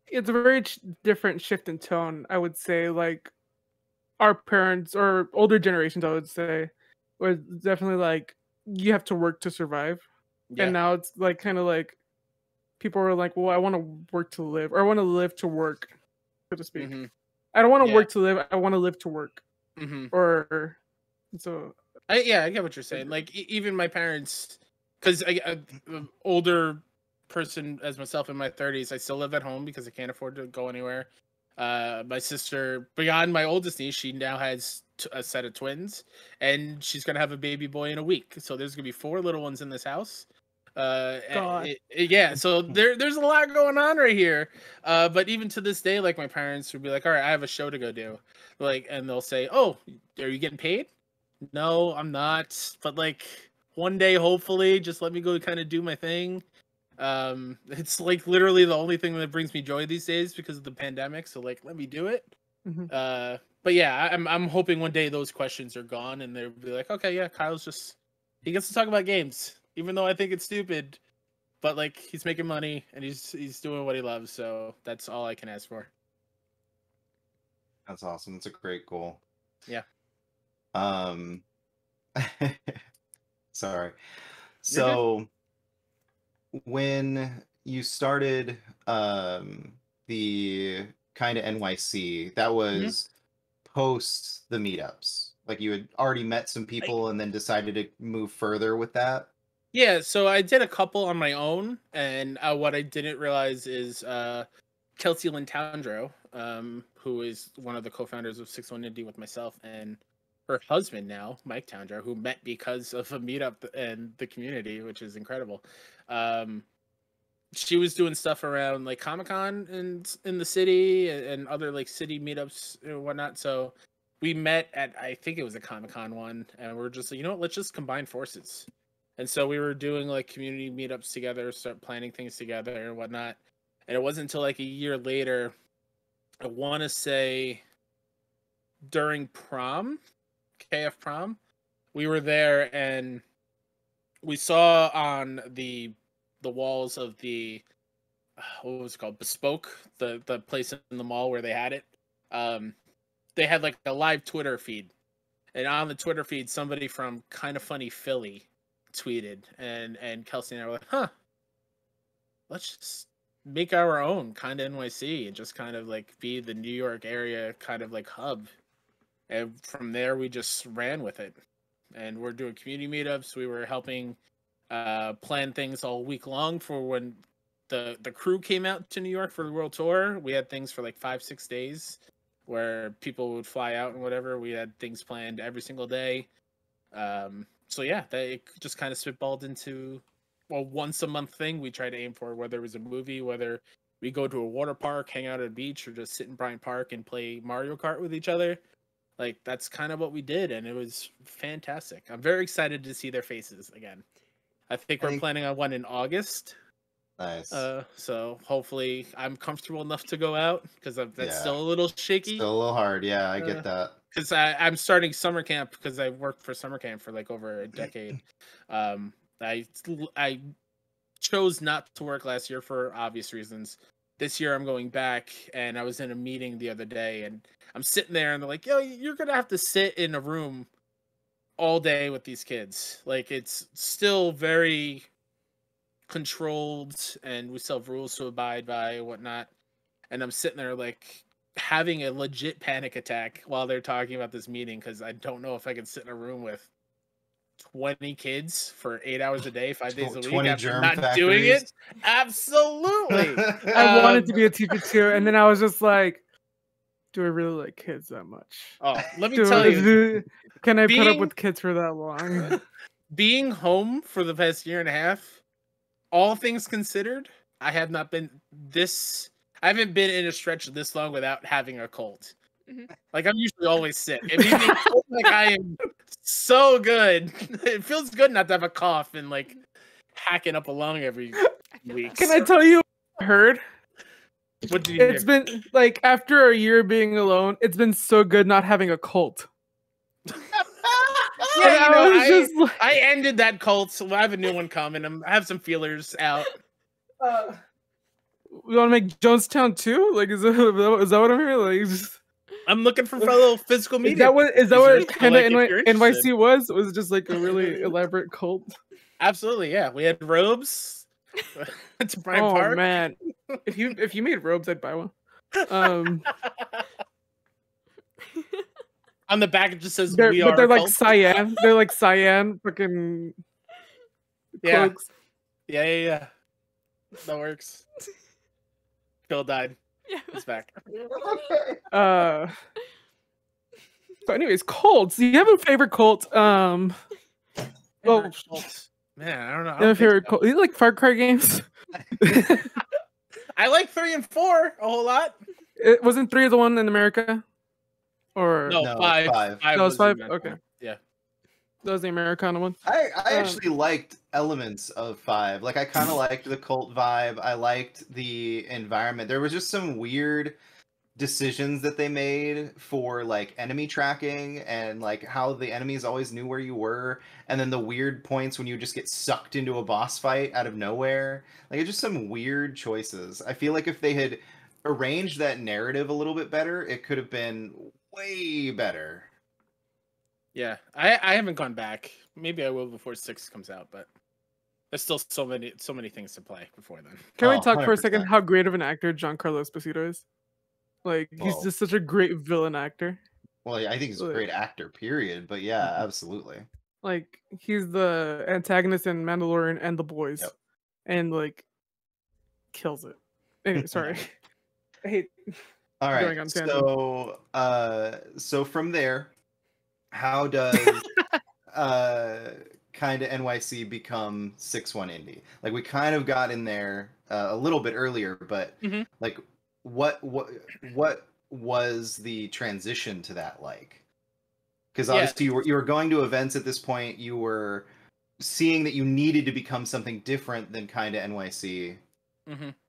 Speaker 4: It's a very different shift in tone, I would say. Like, our parents or older generations, I would say, was definitely like, you have to work to survive. Yeah. And now it's like kind of like people are like, well, I want to work to live, or I want to live to work, so to speak. Mm-hmm. I don't want to work to live. I want to live to work. Mm-hmm. Or so.
Speaker 3: I get what you're saying. Like, even my parents, because I'm an older person as myself in my 30s, I still live at home because I can't afford to go anywhere. My sister, beyond my oldest niece, she now has a set of twins, and she's gonna have a baby boy in a week. So there's gonna be 4 little ones in this house. Yeah, so there's a lot going on right here. But even to this day, like, my parents would be like, all right, I have a show to go do, like, and they'll say, oh, are you getting paid? No, I'm not, but like, one day, hopefully, just let me go kind of do my thing. It's like literally the only thing that brings me joy these days because of the pandemic, so like, let me do it. Mm-hmm. But yeah, I'm hoping one day those questions are gone and they'll be like, okay, yeah, he gets to talk about games, even though I think it's stupid, but like, he's making money and he's doing what he loves, so that's all I can ask for.
Speaker 1: That's awesome. It's a great goal.
Speaker 3: Yeah.
Speaker 1: Sorry. So when you started the kind of NYC, that was post the meetups. Like, you had already met some people and then decided to move further with that?
Speaker 3: Yeah, so I did a couple on my own, and what I didn't realize is Kelsey Lynn Towndrow, who is one of the co-founders of 61 Indie with myself, and her husband now, Mike Towndrow, who met because of a meetup and the community, which is incredible. She was doing stuff around like Comic-Con in the city and other like city meetups and whatnot. So we met at, I think it was a Comic-Con one, and we're just like, you know what, let's just combine forces. And so we were doing like community meetups together, start planning things together and whatnot. And it wasn't until like a year later, I want to say during prom, KF prom, we were there and we saw on the walls of the, what was it called, Bespoke, the place in the mall where they had it. They had like a live Twitter feed, and on the Twitter feed, somebody from Kind of Funny Philly tweeted, and Kelsey and I were like, huh, let's just make our own kind of NYC and just kind of like be the New York area kind of like hub. And from there, we just ran with it. And we're doing community meetups. We were helping plan things all week long for when the crew came out to New York for the world tour. We had things for like 5-6 days where people would fly out and whatever. We had things planned every single day. So yeah, it just kind of spitballed into a once a month thing we try to aim for, whether it was a movie, whether we go to a water park, hang out at a beach, or just sit in Bryant Park and play Mario Kart with each other. Like, that's kind of what we did, and it was fantastic. I'm very excited to see their faces again. I think we're planning on one in August.
Speaker 1: Nice.
Speaker 3: So hopefully I'm comfortable enough to go out, because that's still a little shaky.
Speaker 1: Still a little hard, yeah, I get that.
Speaker 3: Because I'm starting summer camp, because I worked for summer camp for like over a decade. I chose not to work last year for obvious reasons. this year I'm going back, and I was in a meeting the other day, and I'm sitting there, and they're like, "Yo, you're gonna have to sit in a room all day with these kids. Like, it's still very controlled, and we still have rules to abide by and whatnot." And I'm sitting there like having a legit panic attack while they're talking about this meeting, because I don't know if I can sit in a room with 20 kids for 8 hours a day, 5 days a week,
Speaker 1: 20
Speaker 3: after
Speaker 1: germ
Speaker 3: not
Speaker 1: factories.
Speaker 3: doing it. Absolutely.
Speaker 4: I wanted to be a teacher too, and then I was just like, do I really like kids that much?
Speaker 3: Oh, let me tell you,
Speaker 4: can I put up with kids for that long?
Speaker 3: Being home for the past year and a half, all things considered, I haven't been in a stretch this long without having a cold. Like, I'm usually always sick. And me being cold, like, I am so good. It feels good not to have a cough and like hacking up a lung every week.
Speaker 4: Can I tell you what I heard?
Speaker 3: What did you hear?
Speaker 4: It's been like, after a year being alone, it's been so good not having a cult.
Speaker 3: Yeah, you know, I ended that cult, so I have a new one coming. I have some feelers out.
Speaker 4: We want to make Jonestown too? Like, is that what I'm hearing? Like,
Speaker 3: I'm looking for fellow physical media.
Speaker 4: Is that what kind of
Speaker 3: like,
Speaker 4: NYC was? Was it just like a really elaborate cult?
Speaker 3: Absolutely, yeah. We had robes. To Bryant Park.
Speaker 4: Oh man, if you made robes, I'd buy one.
Speaker 3: On the back it just says
Speaker 4: they're like
Speaker 3: cult.
Speaker 4: cyan. They're like cyan fucking cloaks.
Speaker 3: Yeah. That works. Phill died.
Speaker 2: Yeah.
Speaker 3: He's back.
Speaker 4: So anyways, cults. Do you have a favorite cult?
Speaker 3: Well, man, I don't know.
Speaker 4: You have a favorite cult? You like Far Cry games?
Speaker 3: I like 3 and 4 a whole lot.
Speaker 4: It wasn't 3 the one in America? Or
Speaker 3: no 5.
Speaker 4: That was 5? Okay.
Speaker 3: One. Yeah.
Speaker 4: That was the Americana one.
Speaker 1: I actually liked elements of 5. Like, I kind of liked the cult vibe. I liked the environment. There was just some weird decisions that they made for like enemy tracking, and like how the enemies always knew where you were, and then the weird points when you just get sucked into a boss fight out of nowhere. Like, it's just some weird choices. I feel like if they had arranged that narrative a little bit better, it could have been way better.
Speaker 3: Yeah, I haven't gone back. Maybe I will before 6 comes out, but there's still so many things to play before then.
Speaker 4: Can we talk for a second how great of an actor Giancarlo Esposito is? Like, he's just such a great villain actor.
Speaker 1: Well, yeah, I think he's a great actor, period. But yeah, absolutely.
Speaker 4: Like, he's the antagonist in Mandalorian and The Boys.
Speaker 1: Yep.
Speaker 4: And, like, kills it. Anyway, sorry. I hate
Speaker 1: all right, so from there, how does kind of NYC become 6-1 Indie? Like, we kind of got in there a little bit earlier, but like, what was the transition to that like? Because obviously you were going to events at this point. You were seeing that you needed to become something different than kind of NYC.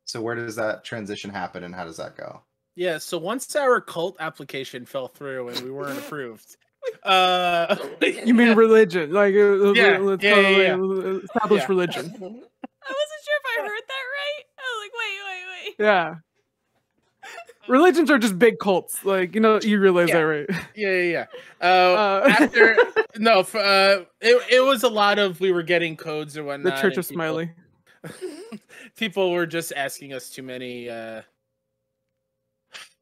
Speaker 1: So where does that transition happen, and how does that go?
Speaker 3: Yeah, so once our cult application fell through and we weren't approved.
Speaker 4: You mean religion? Like, established religion.
Speaker 2: I wasn't sure if I heard that right. I was like, wait.
Speaker 4: Yeah. Religions are just big cults. Like, you realize that, right?
Speaker 3: Yeah. It was a lot of, we were getting codes or whatnot.
Speaker 4: The Church of Smiley.
Speaker 3: People were just asking us too many.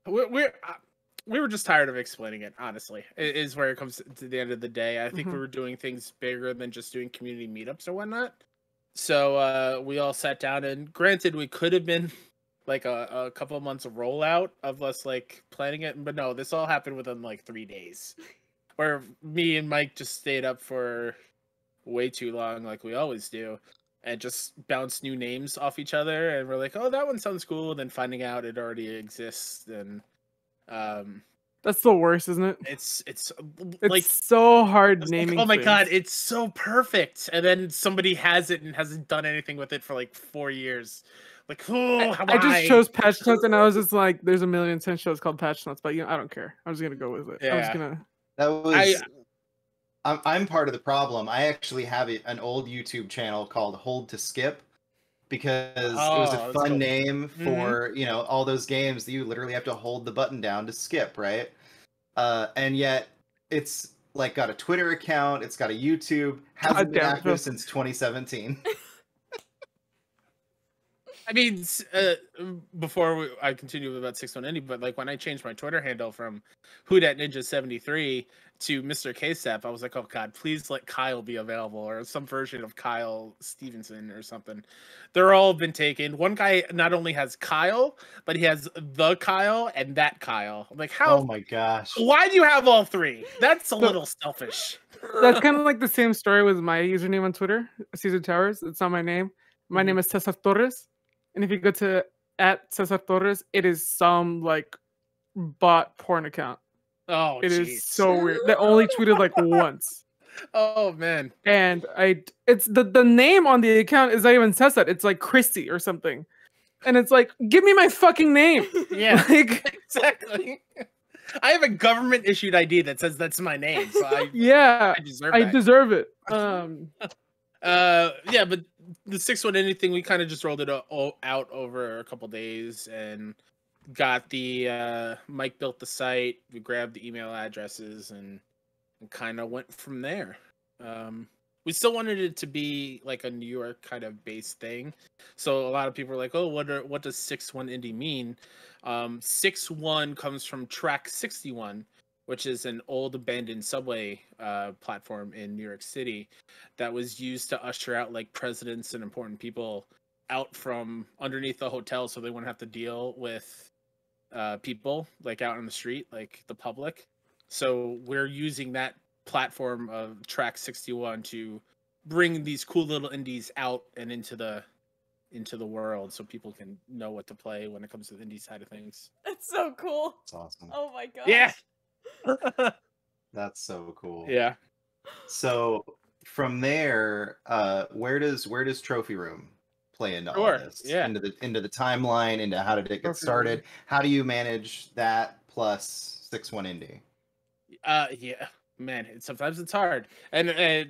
Speaker 3: We were just tired of explaining it, honestly, is where it comes to the end of the day. I think we were doing things bigger than just doing community meetups or whatnot. So we all sat down, and granted, we could have been like a couple of months of rollout of us like planning it, but no, this all happened within like 3 days, where me and Mike just stayed up for way too long, like we always do, and just bounced new names off each other, and we're like, oh, that one sounds cool, and then finding out it already exists. And
Speaker 4: that's the worst, isn't it?
Speaker 3: It's
Speaker 4: like so hard naming.
Speaker 3: Like, oh my god, it's so perfect, and then somebody has it and hasn't done anything with it for like 4 years. Like, I
Speaker 4: just chose Patch Nuts, and I was just like, there's a million 10 shows called Patch Nuts, but I don't care. I'm just gonna go with it.
Speaker 3: Yeah.
Speaker 4: I'm just gonna.
Speaker 1: That was. I'm part of the problem. I actually have an old YouTube channel called Hold to Skip, because it was a fun name for all those games that you literally have to hold the button down to skip, right? And yet it's like got a Twitter account, it's got a YouTube, hasn't been active since 2017.
Speaker 3: I mean, before I continue about 6-1 Indie, but like when I changed my Twitter handle from Ninja73 to Mr. KSAP, I was like, oh god, please let Kyle be available, or some version of Kyle Stephenson or something. They're all been taken. One guy not only has Kyle, but he has the Kyle and that Kyle. I'm like, how?
Speaker 1: Oh my gosh!
Speaker 3: Why do you have all three? That's a little selfish.
Speaker 4: That's kind of like the same story with my username on Twitter, Cesar Towers. It's not my name. My name is Cesar Torres. And if you go to @Cesar Torres, it is some like bot porn account.
Speaker 3: Oh,
Speaker 4: it is so weird. They only tweeted like once.
Speaker 3: Oh man!
Speaker 4: And it's the name on the account is not even Cesar. It's like Christy or something. And it's like, give me my fucking name.
Speaker 3: Yeah, exactly. I have a government issued ID that says that's my name, so I
Speaker 4: deserve it.
Speaker 3: Yeah, but the 6-1 anything, we kind of just rolled it out over a couple days and got the Mike built the site. We grabbed the email addresses and kind of went from there. We still wanted it to be like a New York kind of based thing, so a lot of people were like, "Oh, what does 6-1 Indie mean?" 6-1 comes from Track 61, which is an old abandoned subway platform in New York City that was used to usher out like presidents and important people out from underneath the hotel, so they wouldn't have to deal with people like out on the street, like the public. So we're using that platform of Track 61 to bring these cool little indies out and into the world, so people can know what to play when it comes to the indie side of things.
Speaker 2: That's so cool.
Speaker 1: That's awesome.
Speaker 2: Oh my god.
Speaker 3: Yeah.
Speaker 1: That's so cool.
Speaker 3: Yeah.
Speaker 1: So from there, where does Trophy Room play into all this?
Speaker 3: Yeah.
Speaker 1: Into the timeline, into how did it get started? How do you manage that plus 6-1 Indie?
Speaker 3: Yeah, man. Sometimes it's hard, and I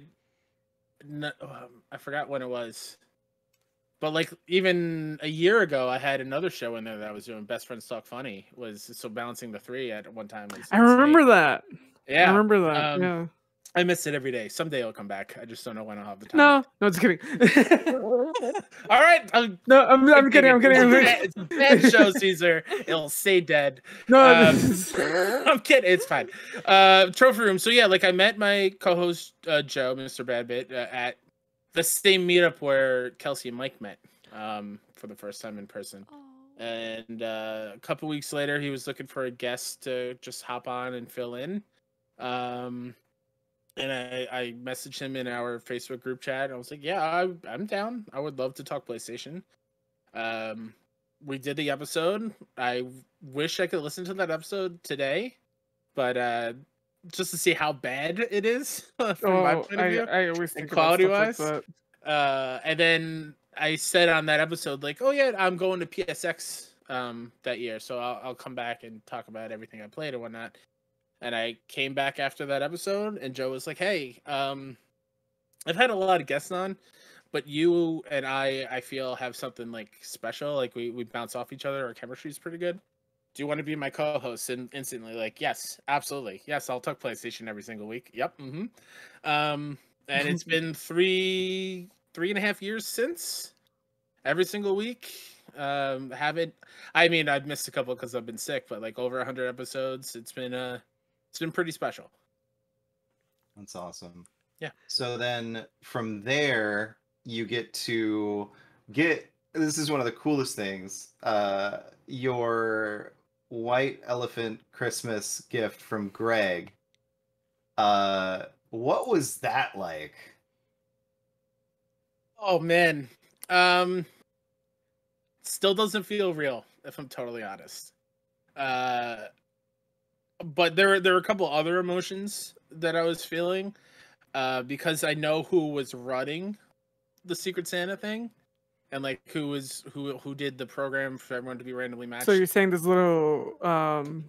Speaker 3: forgot when it was. But like even a year ago, I had another show in there that I was doing. Best Friends Talk Funny so balancing the three at one time.
Speaker 4: I remember that.
Speaker 3: Yeah,
Speaker 4: I remember that. Yeah,
Speaker 3: I miss it every day. Someday it'll come back. I just don't know when I'll have the time.
Speaker 4: No, just kidding.
Speaker 3: All right.
Speaker 4: I'm kidding. I'm kidding.
Speaker 3: It's a bad show, Cesar. It'll stay dead.
Speaker 4: No,
Speaker 3: I'm kidding. It's fine. Trophy Room. So yeah, like I met my co-host Joe, Mr. Badbit, at the same meetup where Kelsey and Mike met for the first time in person.
Speaker 2: Aww.
Speaker 3: And a couple weeks later, he was looking for a guest to just hop on and fill in. And I messaged him in our Facebook group chat. I was like, yeah, I'm down. I would love to talk PlayStation. We did the episode. I wish I could listen to that episode today, but just to see how bad it is from my point of view.
Speaker 4: I always think
Speaker 3: quality-wise.
Speaker 4: Like
Speaker 3: and then I said on that episode, like, oh yeah, I'm going to PSX that year, so I'll come back and talk about everything I played and whatnot. And I came back after that episode, and Joe was like, hey, I've had a lot of guests on, but you and I feel have something like special. Like we bounce off each other. Our chemistry is pretty good. Do you want to be my co-host? And instantly like, yes, absolutely. Yes, I'll talk PlayStation every single week. Yep. Mm-hmm. And it's been 3.5 years since every single week. I've missed a couple because I've been sick, but like over 100 episodes. It's been pretty special.
Speaker 1: That's awesome.
Speaker 3: Yeah.
Speaker 1: So then from there, you get this is one of the coolest things. Your white elephant Christmas gift from Greg. What was that like?
Speaker 3: Oh man. Still doesn't feel real, if I'm totally honest. But there were a couple other emotions that I was feeling, because I know who was running the Secret Santa thing, and like who did the program for everyone to be randomly matched.
Speaker 4: So you're saying there's a little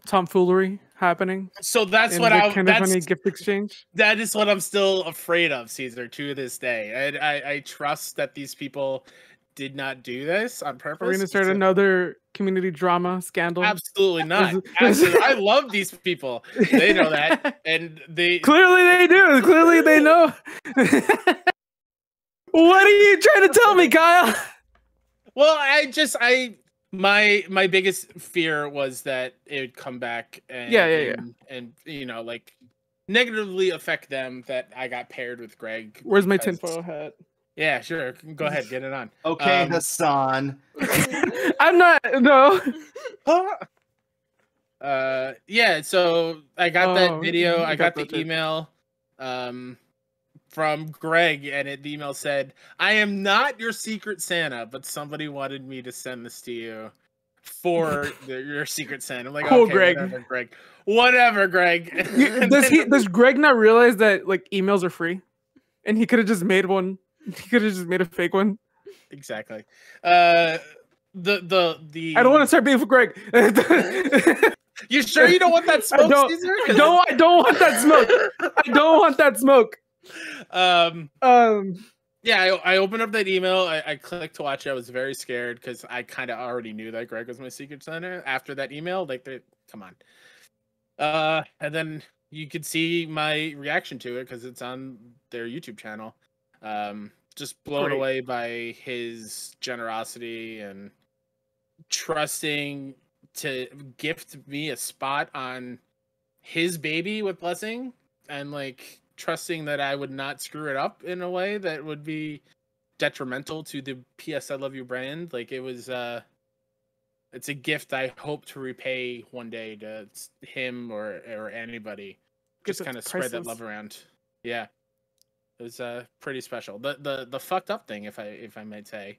Speaker 4: tomfoolery happening?
Speaker 3: So that's
Speaker 4: funny gift exchange.
Speaker 3: That is what I'm still afraid of, Cesar, to this day. I trust that these people did not do this on purpose.
Speaker 4: Are we gonna start another community drama scandal?
Speaker 3: Absolutely not. Absolutely. I love these people. They know that, and they
Speaker 4: clearly they do. Clearly they know. What are you trying to tell me, Kyle?
Speaker 3: Well, my biggest fear was that it would come back and and you know, like negatively affect them that I got paired with Greg.
Speaker 4: Where's my tinfoil hat?
Speaker 3: Yeah, sure. Go ahead, get it on.
Speaker 1: Okay, Hassan.
Speaker 4: I'm not. No.
Speaker 3: Yeah. So I got that video. I got the email, from Greg, and the email said, "I am not your Secret Santa, but somebody wanted me to send this to you for your Secret Santa." I'm like,
Speaker 4: cool,
Speaker 3: okay,
Speaker 4: Greg.
Speaker 3: Whatever, Greg.
Speaker 4: Does Greg not realize that like emails are free, and he could have just made one? He could have just made a fake one.
Speaker 3: Exactly. I
Speaker 4: don't want to start being for Greg.
Speaker 3: You sure you don't want that smoke, Cesar?
Speaker 4: I don't want that smoke. I don't want that smoke.
Speaker 3: Yeah, I opened up that email. I clicked to watch it. I was very scared because I kind of already knew that Greg was my Secret Santa after that email. Like, come on. And then you could see my reaction to it because it's on their YouTube channel. Just blown away by his generosity and trusting to gift me a spot on his baby with blessing, and like trusting that I would not screw it up in a way that would be detrimental to the PS I Love You brand. Like, it was it's a gift I hope to repay one day to him or anybody. Just kind of spread that love around. Yeah. It was pretty special. The fucked up thing, if I might say,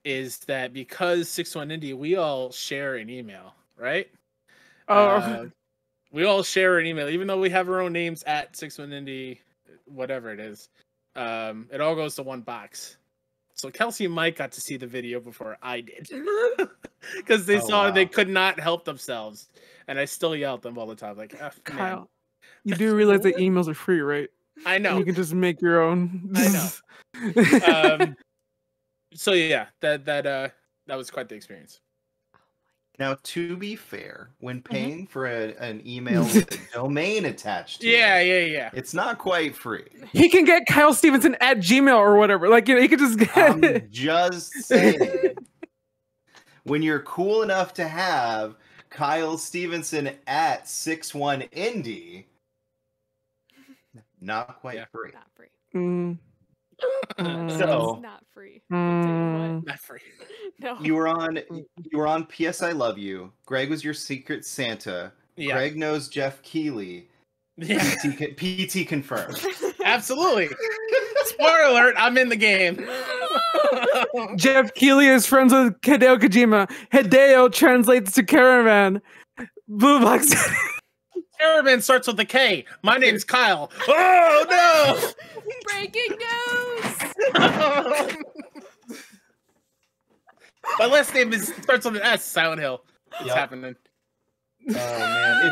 Speaker 3: is that because 61 Indie, we all share an email, right? We all share an email, even though we have our own names at 61 Indie, whatever it is. It all goes to one box. So Kelsey and Mike got to see the video before I did, because they saw they could not help themselves, and I still yell at them all the time, like,
Speaker 4: Kyle,
Speaker 3: man.
Speaker 4: You do realize that emails are free, right?
Speaker 3: I know.
Speaker 4: You can just make your own.
Speaker 3: I know. So yeah, that was quite the experience.
Speaker 1: Now, to be fair, when paying for an email with a domain attached to
Speaker 3: it,
Speaker 1: it's not quite free.
Speaker 4: He can get Kyle Stephenson at Gmail or whatever. Like, you know, he could just get
Speaker 1: I'm just saying. When you're cool enough to have Kyle Stephenson at 61 Indie, not quite free.
Speaker 2: Not free.
Speaker 1: So
Speaker 2: not free. Not
Speaker 3: free.
Speaker 2: No.
Speaker 1: You were on PS I Love You. Greg was your Secret Santa. Yeah. Greg knows Jeff Keighley. Yeah. PT confirmed.
Speaker 3: Absolutely. Spoiler alert, I'm in the game.
Speaker 4: Jeff Keighley is friends with Hideo Kojima. Hideo translates to Caravan. Blue Box.
Speaker 3: Caravan starts with a K. My name's Kyle. Oh no!
Speaker 2: Breaking news!
Speaker 3: My last name starts with an S. Silent Hill. It's happening.
Speaker 1: Oh man!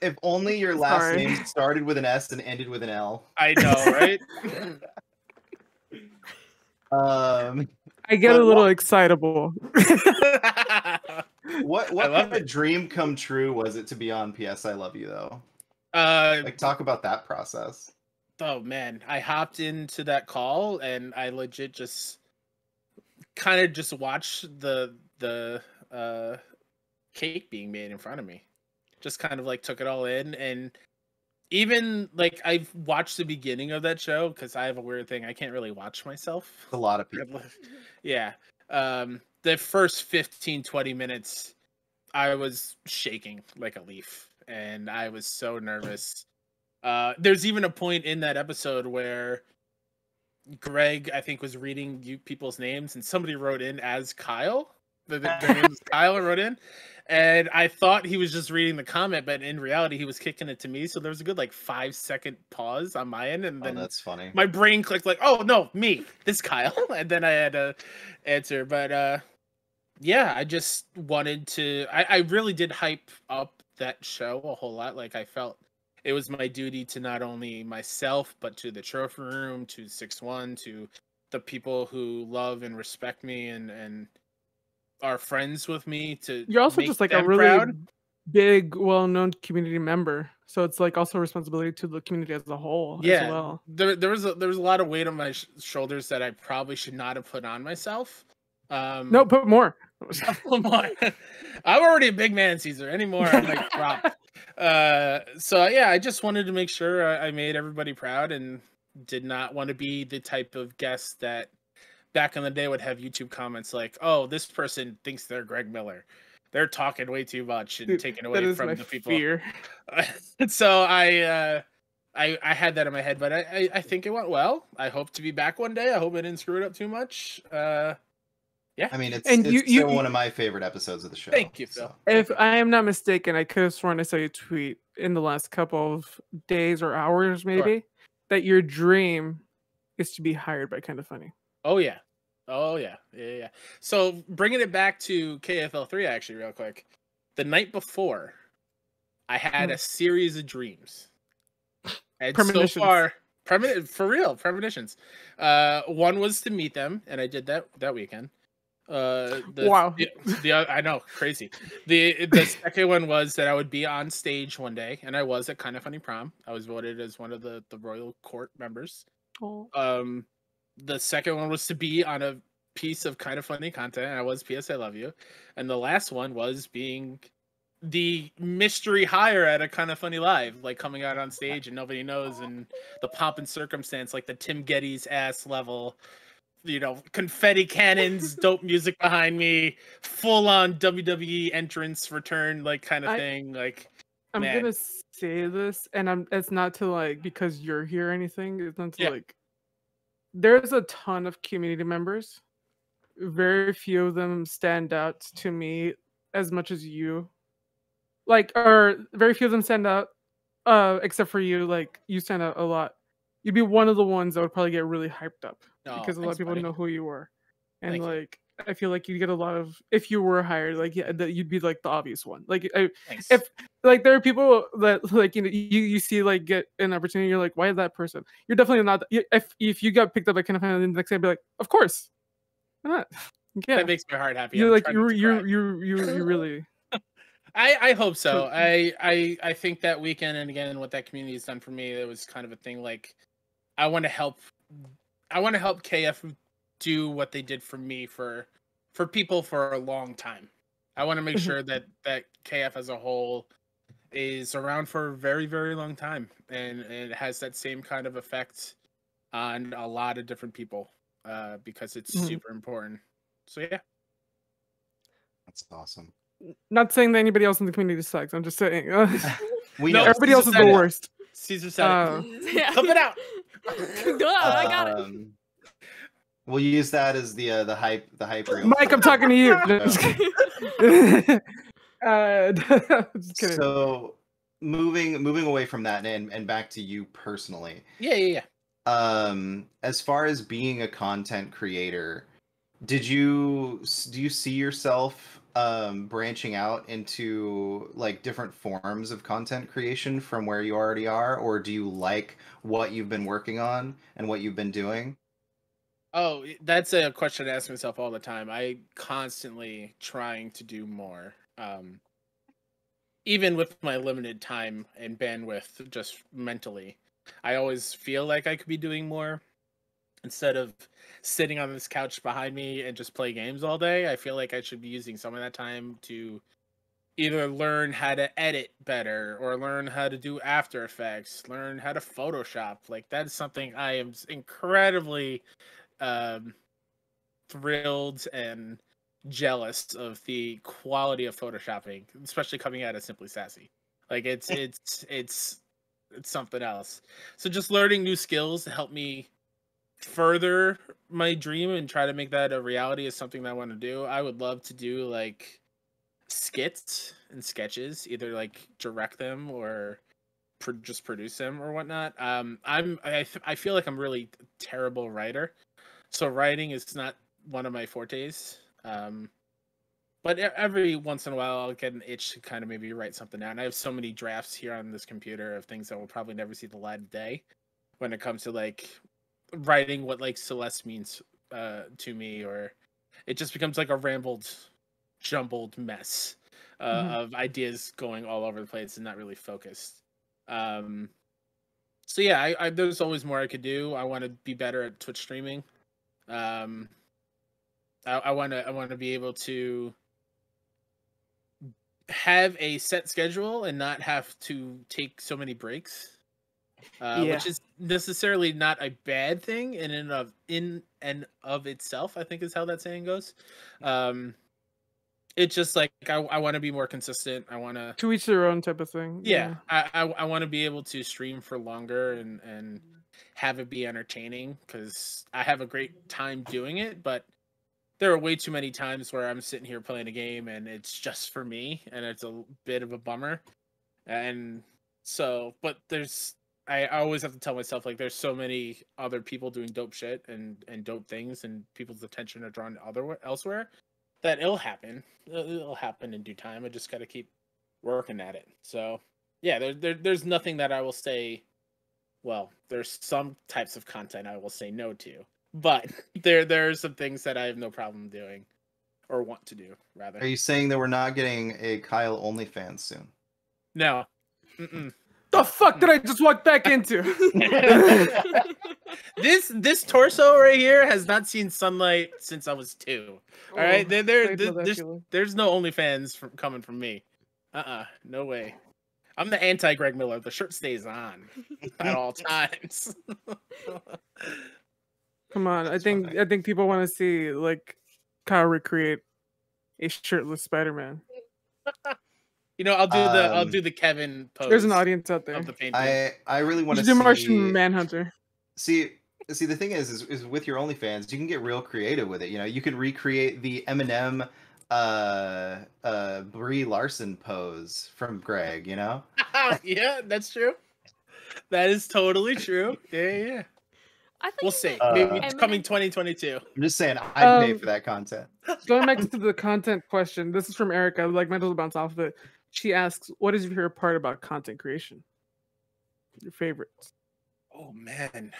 Speaker 1: If only your last name started with an S and ended with an L.
Speaker 3: I know,
Speaker 1: right?
Speaker 4: I get a little excitable.
Speaker 1: What kind of dream come true was it to be on PS I Love You though? Like, talk about that process.
Speaker 3: Oh man, I hopped into that call and I legit just kind of just watched the cake being made in front of me. Just kind of like took it all in, and even like I've watched the beginning of that show because I have a weird thing. I can't really watch myself.
Speaker 1: A lot of people.
Speaker 3: Yeah. The first 15-20 minutes, I was shaking like a leaf, and I was so nervous. There's even a point in that episode where Greg, I think, was reading people's names, and somebody wrote in as Kyle. Their name was Kyle wrote in, and I thought he was just reading the comment, but in reality, he was kicking it to me. So there was a good 5-second pause on my end, and then
Speaker 1: that's funny.
Speaker 3: My brain clicked like, "Oh no, me, this Kyle," and then I had to answer. But yeah, I just wanted to. I really did hype up that show a whole lot. Like, I felt it was my duty to not only myself, but to the trophy room, to 6-1, to the people who love and respect me and are friends with me to
Speaker 4: You're also
Speaker 3: make
Speaker 4: just like a
Speaker 3: them
Speaker 4: really
Speaker 3: proud.
Speaker 4: big, well-known community member, so it's like also a responsibility to the community as a whole as
Speaker 3: Yeah,
Speaker 4: well.
Speaker 3: there was a lot of weight on my shoulders that I probably should not have put on myself.
Speaker 4: No, put more.
Speaker 3: More. I'm already a big man, Cesar. Anymore, I might drop. So yeah, I just wanted to make sure I made everybody proud and did not want to be the type of guest that back in the day would have YouTube comments like, "Oh, this person thinks they're Greg Miller. They're talking way too much and
Speaker 4: Dude,
Speaker 3: taking
Speaker 4: that
Speaker 3: away
Speaker 4: is
Speaker 3: from
Speaker 4: my
Speaker 3: the people."
Speaker 4: fear.
Speaker 3: So I had that in my head, but I think it went well. I hope to be back one day. I hope I didn't screw it up too much. Yeah.
Speaker 1: I mean, it's
Speaker 4: And
Speaker 1: it's still one of my favorite episodes of the show.
Speaker 3: Thank you, Phill.
Speaker 1: So.
Speaker 4: If I am not mistaken, I could have sworn I saw you tweet in the last couple of days or hours, maybe, that your dream is to be hired by Kinda Funny.
Speaker 3: Oh yeah. Oh yeah. Yeah. So bringing it back to KFL3 actually real quick. The night before, I had a series of dreams. And so far, for real, premonitions. One was to meet them, and I did that weekend.
Speaker 4: Wow.
Speaker 3: I know, crazy. The second one was that I would be on stage one day, and I was at Kinda Funny Prom. I was voted as one of the royal court members.
Speaker 4: Oh.
Speaker 3: The second one was to be on a piece of Kinda Funny content, and I was P.S. I Love You. And the last one was being the mystery hire at a Kinda Funny Live, like coming out on stage and nobody knows, and the pomp and circumstance, like the Tim Geddes ass level, you know, confetti cannons, dope music behind me, full on WWE entrance return, like kind of thing. Like,
Speaker 4: I'm gonna say this, and it's not to like because you're here or anything. It's not to like. There's a ton of community members. Very few of them stand out to me as much as you. Like, or very few of them stand out, except for you. Like, you stand out a lot. You'd be one of the ones that would probably get really hyped up because a lot of people know who you are, and like I feel like you get a lot of if you were hired, like that you'd be like the obvious one. Like if like there are people that like you see like get an opportunity, you're like, why is that person? You're definitely not. If you got picked up, I kind of the next day, I'd be like, of course, why not? Yeah,
Speaker 3: that makes my heart happy.
Speaker 4: You're like you really.
Speaker 3: I hope so. I think that weekend and again what that community has done for me, it was kind of a thing like I want to help KF do what they did for me for people for a long time. I want to make sure that KF as a whole is around for a very, very long time and it has that same kind of effect on a lot of different people because it's super important. So yeah.
Speaker 1: That's awesome.
Speaker 4: Not saying that anybody else in the community sucks. I'm just saying
Speaker 1: we know
Speaker 4: everybody else is the worst.
Speaker 3: Cesar said it. Clip it out.
Speaker 2: Go on, I got it.
Speaker 1: We'll use that as the hype reel.
Speaker 4: Mike, I'm talking to you. Just kidding.
Speaker 1: So moving away from that and back to you personally.
Speaker 3: Yeah.
Speaker 1: As far as being a content creator, do you see yourself branching out into like different forms of content creation from where you already are, or do you like what you've been working on and what you've been doing?
Speaker 3: Oh, that's a question I ask myself all the time. I constantly trying to do more. Even with my limited time and bandwidth, just mentally, I always feel like I could be doing more. Instead of sitting on this couch behind me and just play games all day, I feel like I should be using some of that time to either learn how to edit better or learn how to do After Effects, learn how to Photoshop. Like that's something I am incredibly thrilled and jealous of the quality of photoshopping, especially coming out of Simply Sassy. Like it's something else. So just learning new skills to help me further my dream and try to make that a reality is something that I want to do. I would love to do like skits and sketches, either like direct them or just produce them or whatnot. I feel like I'm really terrible writer, so writing is not one of my fortes. But every once in a while I'll get an itch to kind of maybe write something down. I have so many drafts here on this computer of things that will probably never see the light of day when it comes to like writing what like Celeste means to me, or it just becomes like a rambled, jumbled mess of ideas going all over the place and not really focused. So yeah, I there's always more I could do. I want to be better at Twitch streaming. I want to be able to have a set schedule and not have to take so many breaks. Which is necessarily not a bad thing in and of itself, I think is how that saying goes. It's just like I want to be more consistent. I want to
Speaker 4: each their own type of thing.
Speaker 3: Yeah, I want to be able to stream for longer and have it be entertaining, because I have a great time doing it, but there are way too many times where I'm sitting here playing a game and it's just for me, and it's a bit of a bummer. And so, but I always have to tell myself, like, there's so many other people doing dope shit and dope things, and people's attention are drawn elsewhere, that it'll happen. It'll happen in due time. I just got to keep working at it. So, yeah, there's nothing that I will say. Well, there's some types of content I will say no to, but there are some things that I have no problem doing, or want to do, rather.
Speaker 1: Are you saying that we're not getting a Kyle OnlyFans soon?
Speaker 3: No.
Speaker 4: The fuck did I just walk back into?
Speaker 3: This torso right here has not seen sunlight since I was 2. All right, there's no OnlyFans coming from me. No way. I'm the anti Greg Miller. The shirt stays on at all times.
Speaker 4: Come on, I think people want to see like Kyle recreate a shirtless Spider-Man.
Speaker 3: You know, I'll do the Kevin pose.
Speaker 4: There's an audience out there.
Speaker 3: Of the painting.
Speaker 1: I really want to
Speaker 4: do
Speaker 1: see
Speaker 4: Martian Manhunter.
Speaker 1: See, the thing is with your OnlyFans, you can get real creative with it. You know, you could recreate the Eminem Brie Larson pose from Greg, you know?
Speaker 3: Yeah, that's true. That is totally true. Yeah.
Speaker 2: I think
Speaker 3: we'll see. Maybe it's coming 2022.
Speaker 1: I'm just saying, I'd pay for that content.
Speaker 4: Going back to the content question, this is from Erica. Like, might as well bounce off of it. She asks, what is your favorite part about content creation? Your favorites?
Speaker 3: Oh, man.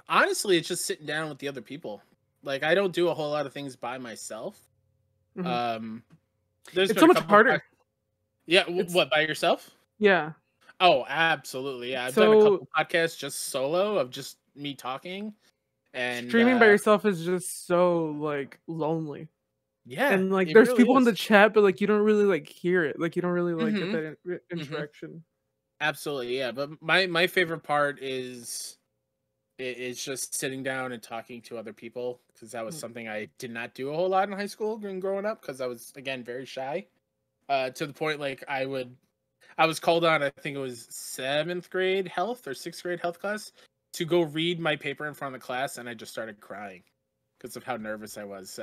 Speaker 3: Honestly, it's just sitting down with the other people. Like, I don't do a whole lot of things by myself.
Speaker 4: It's so much harder.
Speaker 3: Yeah, what, by yourself?
Speaker 4: Yeah.
Speaker 3: Oh, absolutely. Yeah, I've done a couple podcasts just solo of just me talking. And
Speaker 4: streaming by yourself is just so, like, lonely.
Speaker 3: Yeah.
Speaker 4: And, like, there's really people in the chat, but, like, you don't really, like, hear it. Like, you don't really, like, get that interaction.
Speaker 3: Absolutely, yeah. But my favorite part is just sitting down and talking to other people, because that was something I did not do a whole lot in high school growing up, because I was, again, very shy. To the point, like, I was called on, I think it was 7th grade health or 6th grade health class, to go read my paper in front of the class, and I just started crying because of how nervous I was.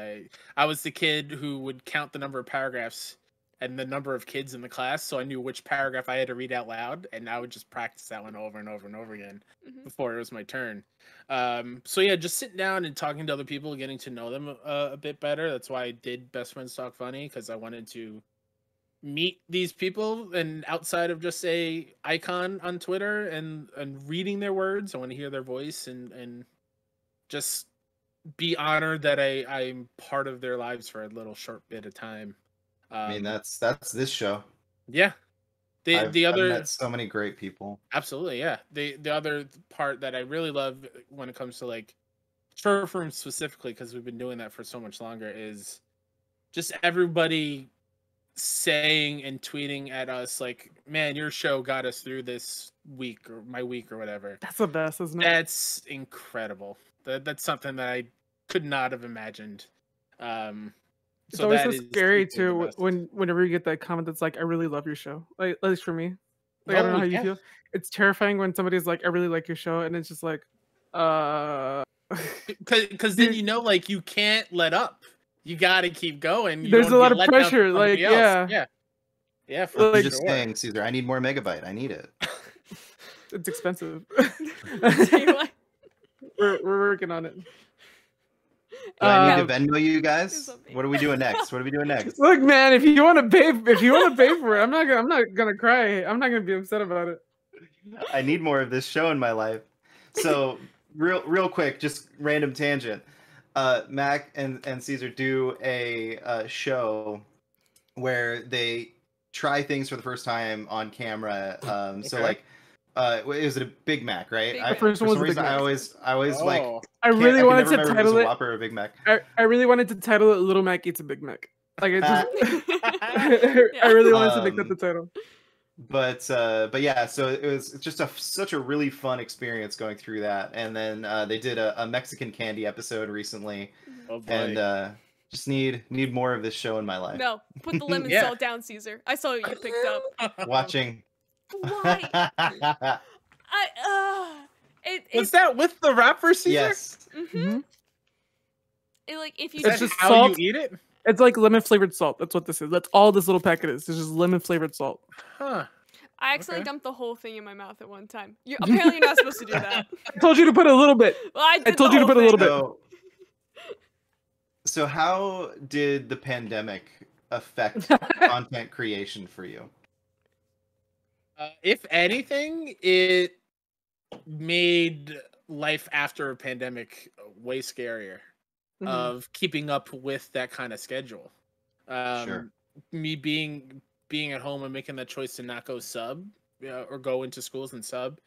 Speaker 3: I was the kid who would count the number of paragraphs and the number of kids in the class, so I knew which paragraph I had to read out loud, and I would just practice that one over and over and over again before it was my turn. So yeah, just sitting down and talking to other people, getting to know them a bit better. That's why I did Best Friends Talk Funny, because I wanted to meet these people, and outside of just a icon on Twitter and reading their words, I want to hear their voice and just be honored that I'm part of their lives for a little short bit of time.
Speaker 1: I mean, that's this show.
Speaker 3: Yeah. I've met
Speaker 1: so many great people.
Speaker 3: Absolutely, yeah. The other part that I really love when it comes to like Turf Room specifically, because we've been doing that for so much longer, is just everybody saying and tweeting at us like, man, your show got us through this week, or my week, or whatever.
Speaker 4: That's the best, isn't it?
Speaker 3: That's incredible. That's something that I could not have imagined.
Speaker 4: It's always so scary too whenever you get that comment that's like, I really love your show. Like, at least for me. Like, I don't know how you feel. It's terrifying when somebody's like, I really like your show, and it's just like,
Speaker 3: because then you know, like, you can't let up. You got to keep going.
Speaker 4: There's a lot of pressure. Like, yeah.
Speaker 1: For like, just saying, Cesar, I need more megabyte. I need it.
Speaker 4: It's expensive. We're working on it.
Speaker 1: Do I need to Venmo you guys? What are we doing next?
Speaker 4: Look, man, if you want to pay for it, I'm not gonna cry. I'm not gonna be upset about it.
Speaker 1: I need more of this show in my life. So real quick, just random tangent. Mac and Cesar do a show where they try things for the first time on camera. So like, it was a Big Mac, right?
Speaker 2: Big
Speaker 1: I,
Speaker 2: Mac.
Speaker 1: for
Speaker 4: First one was
Speaker 1: some
Speaker 4: a Big
Speaker 1: reason,
Speaker 4: Mac.
Speaker 1: I always like.
Speaker 4: I really wanted to
Speaker 1: remember if it was
Speaker 4: title
Speaker 1: a
Speaker 4: it
Speaker 1: Whopper or a Big Mac.
Speaker 4: I really wanted to title it Little Mac Eats a Big Mac. Like it just
Speaker 2: Yeah.
Speaker 4: I really wanted to make that the title.
Speaker 1: But yeah, so it's just such a really fun experience going through that. And then they did a Mexican candy episode recently,
Speaker 3: Oh, boy.
Speaker 1: and just need more of this show in my life.
Speaker 2: No, put the lemon
Speaker 3: Yeah.
Speaker 2: salt down, Caesar. I saw what you picked up.
Speaker 1: Watching.
Speaker 2: Why?
Speaker 3: Was that with the wrapper, Cesar?
Speaker 1: Yes.
Speaker 2: Mm-hmm. Like if you
Speaker 3: Is that
Speaker 4: just
Speaker 3: how
Speaker 4: salt.
Speaker 3: you eat it?
Speaker 4: It's like lemon flavored salt. That's what this is. That's all this little packet is. It's just lemon flavored salt.
Speaker 3: Huh.
Speaker 2: I accidentally
Speaker 3: Okay.
Speaker 2: dumped the whole thing in my mouth at one time. Apparently you're not supposed to do that.
Speaker 4: I told you to put a little bit.
Speaker 2: Well, I
Speaker 4: told you to put a little bit.
Speaker 1: So how did the pandemic affect content creation for you?
Speaker 3: If anything, it made life after a pandemic way scarier. Of keeping up with that kind of schedule.
Speaker 1: Sure.
Speaker 3: Me being at home and making that choice to not go sub or go into schools and sub.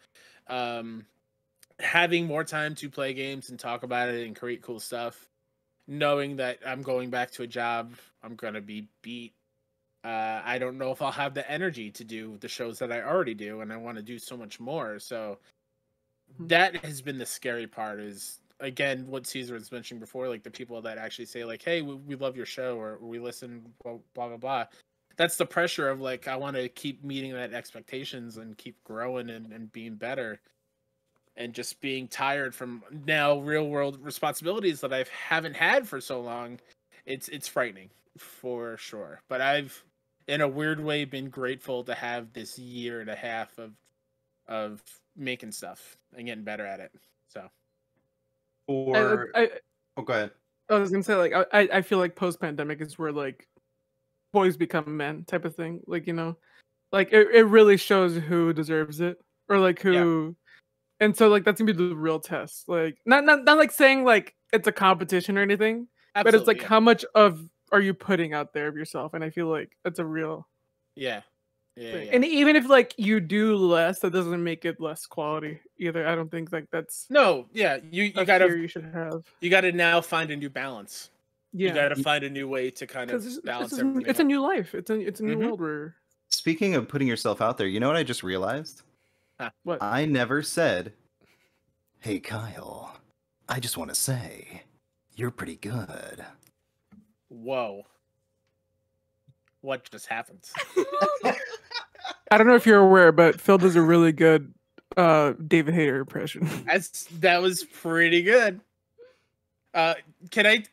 Speaker 3: Having more time to play games and talk about it and create cool stuff. Knowing that I'm going back to a job, I'm going to be beat. I don't know if I'll have the energy to do the shows that I already do, and I want to do so much more. So that has been the scary part is, again, what Cesar was mentioning before, like the people that actually say like, hey, we love your show or we listen, blah, blah, blah. That's the pressure of like, I want to keep meeting that expectations and keep growing and being better. And just being tired from now real world responsibilities that I haven't had for so long. It's frightening for sure. But I've, in a weird way, been grateful to have this year and a half of making stuff and getting better at it. So.
Speaker 1: Or go ahead.
Speaker 4: I was gonna say like I feel like post pandemic is where like boys become men type of thing. Like, you know, like it really shows who deserves it or like who, and so like that's gonna be the real test. Like not like saying like it's a competition or anything, but it's like how much of are you putting out there of yourself, and I feel like that's a real
Speaker 3: yeah.
Speaker 4: And even if like you do less, that doesn't make it less quality either. I don't think like that's
Speaker 3: you gotta
Speaker 4: you should have.
Speaker 3: You gotta now find a new balance.
Speaker 4: Yeah,
Speaker 3: you gotta find a new way to kind of balance everything.
Speaker 4: It's a new life. It's a new world where.
Speaker 1: Speaking of putting yourself out there, you know what I just realized?
Speaker 4: What?
Speaker 1: I never said, "Hey Kyle, I just want to say, you're pretty good."
Speaker 3: Whoa. What just happened?
Speaker 4: I don't know if you're aware, but Phill does a really good David Hayter impression.
Speaker 3: That was pretty good. Can I?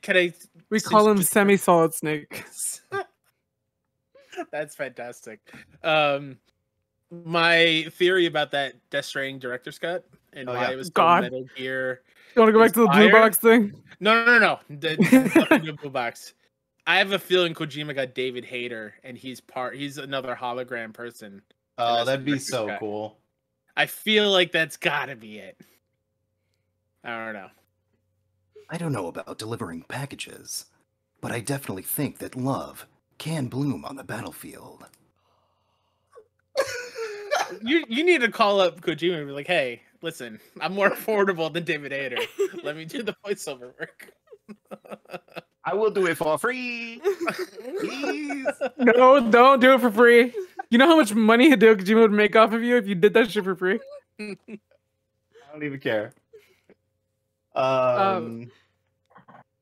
Speaker 4: We call him Semi-Solid Snake.
Speaker 3: That's fantastic. My theory about that Death Stranding director's cut and why it was called Metal Gear.
Speaker 4: You want to go back to the blue box thing?
Speaker 3: No. The blue box. I have a feeling Kojima got David Hayter, and he's another hologram person.
Speaker 1: Oh, that'd be so cool.
Speaker 3: I feel like that's gotta be it. I don't know.
Speaker 5: I don't know about delivering packages, but I definitely think that love can bloom on the battlefield.
Speaker 3: You need to call up Kojima and be like, hey, listen, I'm more affordable than David Hayter. Let me do the voiceover work.
Speaker 1: I will do it for free. Please.
Speaker 4: No, don't do it for free. You know how much money Hideo Kojima would make off of you if you did that shit for free?
Speaker 1: I don't even care.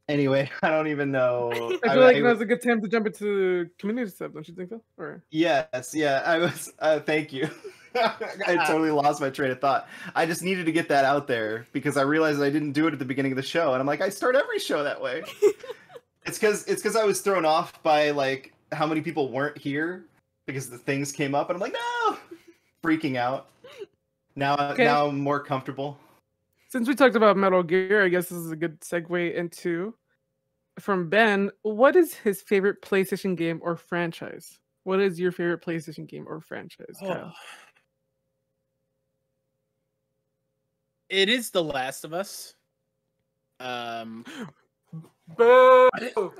Speaker 1: Anyway, I don't even know.
Speaker 4: I feel like now's a good time to jump into community stuff, don't you think so? Or
Speaker 1: yes, yeah. I was. Thank you. I totally lost my train of thought. I just needed to get that out there because I realized I didn't do it at the beginning of the show, and I'm like, I start every show that way. It's because I was thrown off by like how many people weren't here because the things came up, and I'm like, no, freaking out. Now I'm more comfortable.
Speaker 4: Since we talked about Metal Gear, I guess this is a good segue into from Ben. What is his favorite PlayStation game or franchise? What is your favorite PlayStation game or franchise? Kyle?
Speaker 3: It is The Last of Us.
Speaker 4: Boo!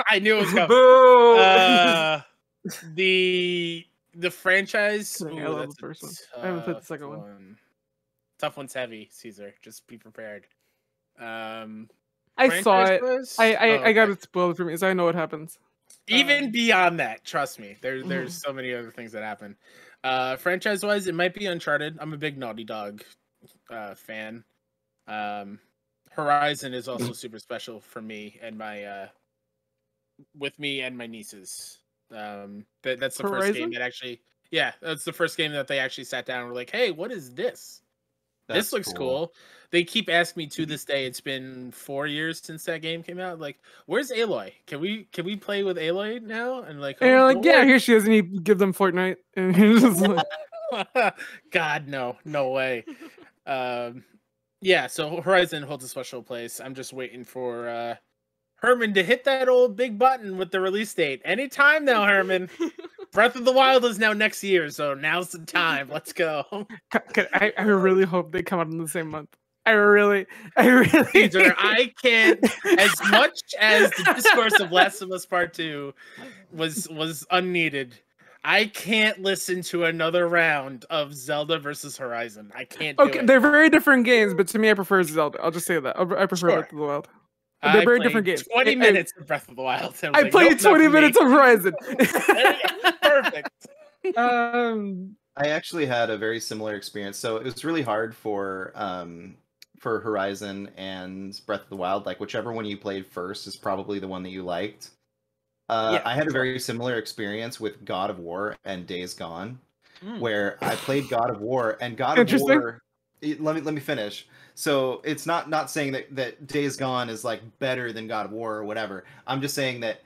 Speaker 3: I knew it was coming.
Speaker 4: Boo!
Speaker 3: The franchise.
Speaker 4: I
Speaker 3: Ooh,
Speaker 4: love
Speaker 3: that's
Speaker 4: the first one.
Speaker 3: a
Speaker 4: I haven't played the second one.
Speaker 3: Tough one's heavy, Cesar. Just be prepared.
Speaker 4: I saw it. I got it spoiled for me, so I know what happens.
Speaker 3: Even beyond that, trust me, there's so many other things that happen. Franchise wise, it might be Uncharted. I'm a big Naughty Dog fan. Horizon is also super special for me and my with me and my nieces. That's the
Speaker 4: Horizon?
Speaker 3: first game that actually, that's the first game that they actually sat down and were like, "Hey, what is this? This looks cool." They keep asking me to this day. It's been 4 years since that game came out. Like, where's Aloy? Can we play with Aloy now? And like,
Speaker 4: and you're like, yeah, here she is, and you give them Fortnite, and you're just like,
Speaker 3: God, no way. Yeah. So Horizon holds a special place. I'm just waiting for Herman to hit that old big button with the release date. Anytime now, Herman. Breath of the Wild is now next year, so now's the time. Let's go.
Speaker 4: I really hope they come out in the same month. I really.
Speaker 3: Cesar, I can't. As much as the discourse of Last of Us Part 2 was unneeded, I can't listen to another round of Zelda versus Horizon. I can't.
Speaker 4: Okay, they're very different games, but to me, I prefer Zelda. I'll just say that. I prefer Breath of the Wild. They're very different games.
Speaker 3: 20 minutes of Breath of the Wild.
Speaker 4: I played 20 minutes of Horizon.
Speaker 3: Perfect.
Speaker 1: I actually had a very similar experience. So it was really hard for Horizon and Breath of the Wild. Like whichever one you played first is probably the one that you liked. I had a very similar experience with God of War and Days Gone, where I played God of War and God of War. Let me finish. So it's not saying that Days Gone is like better than God of War or whatever. I'm just saying that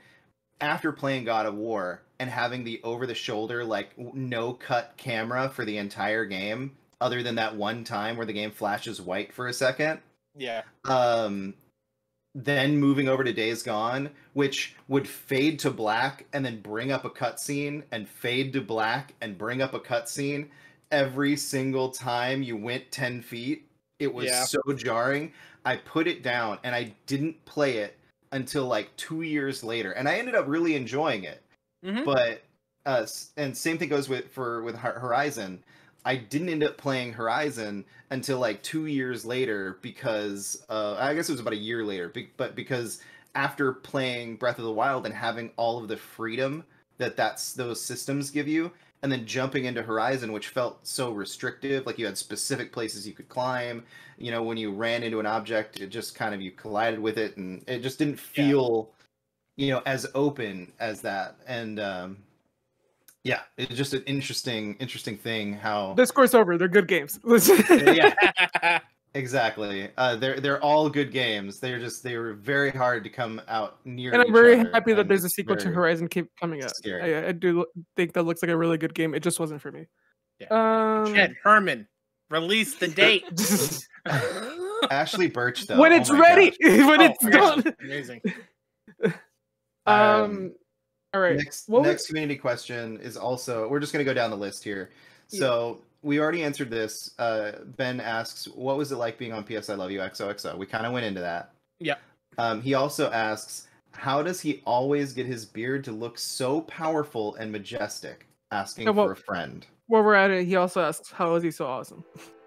Speaker 1: after playing God of War and having the over-the-shoulder like no cut camera for the entire game, other than that one time where the game flashes white for a second.
Speaker 3: Yeah.
Speaker 1: Then moving over to Days Gone, which would fade to black and then bring up a cutscene and fade to black and bring up a cutscene every single time you went 10 feet. It was so jarring. I put it down and I didn't play it until like 2 years later, and I ended up really enjoying it. But and same thing goes with Horizon. I didn't end up playing Horizon until like 2 years later because I guess it was about a year later. But because after playing Breath of the Wild and having all of the freedom that those systems give you, and then jumping into Horizon, which felt so restrictive, like you had specific places you could climb. You know, when you ran into an object, it just kind of, you collided with it, and it just didn't feel, as open as that. And it's just an interesting thing how
Speaker 4: discourse over. They're good games.
Speaker 1: Yeah, exactly. They're all good games. They were very hard to come out near.
Speaker 4: And I'm very happy that there's a sequel to Horizon keep coming out. I do think that looks like a really good game. It just wasn't for me.
Speaker 3: Yeah. Herman, release the date.
Speaker 1: Ashley Birch, though.
Speaker 4: When it's ready. When it's done.
Speaker 3: Amazing.
Speaker 4: All right.
Speaker 1: Next community question is also, we're just going to go down the list here. So we already answered this. Ben asks, what was it like being on PS I Love You XOXO? We kind of went into that.
Speaker 3: Yeah.
Speaker 1: He also asks, how does he always get his beard to look so powerful and majestic? Asking for a friend.
Speaker 4: While we're at it, he also asks, how is he so awesome?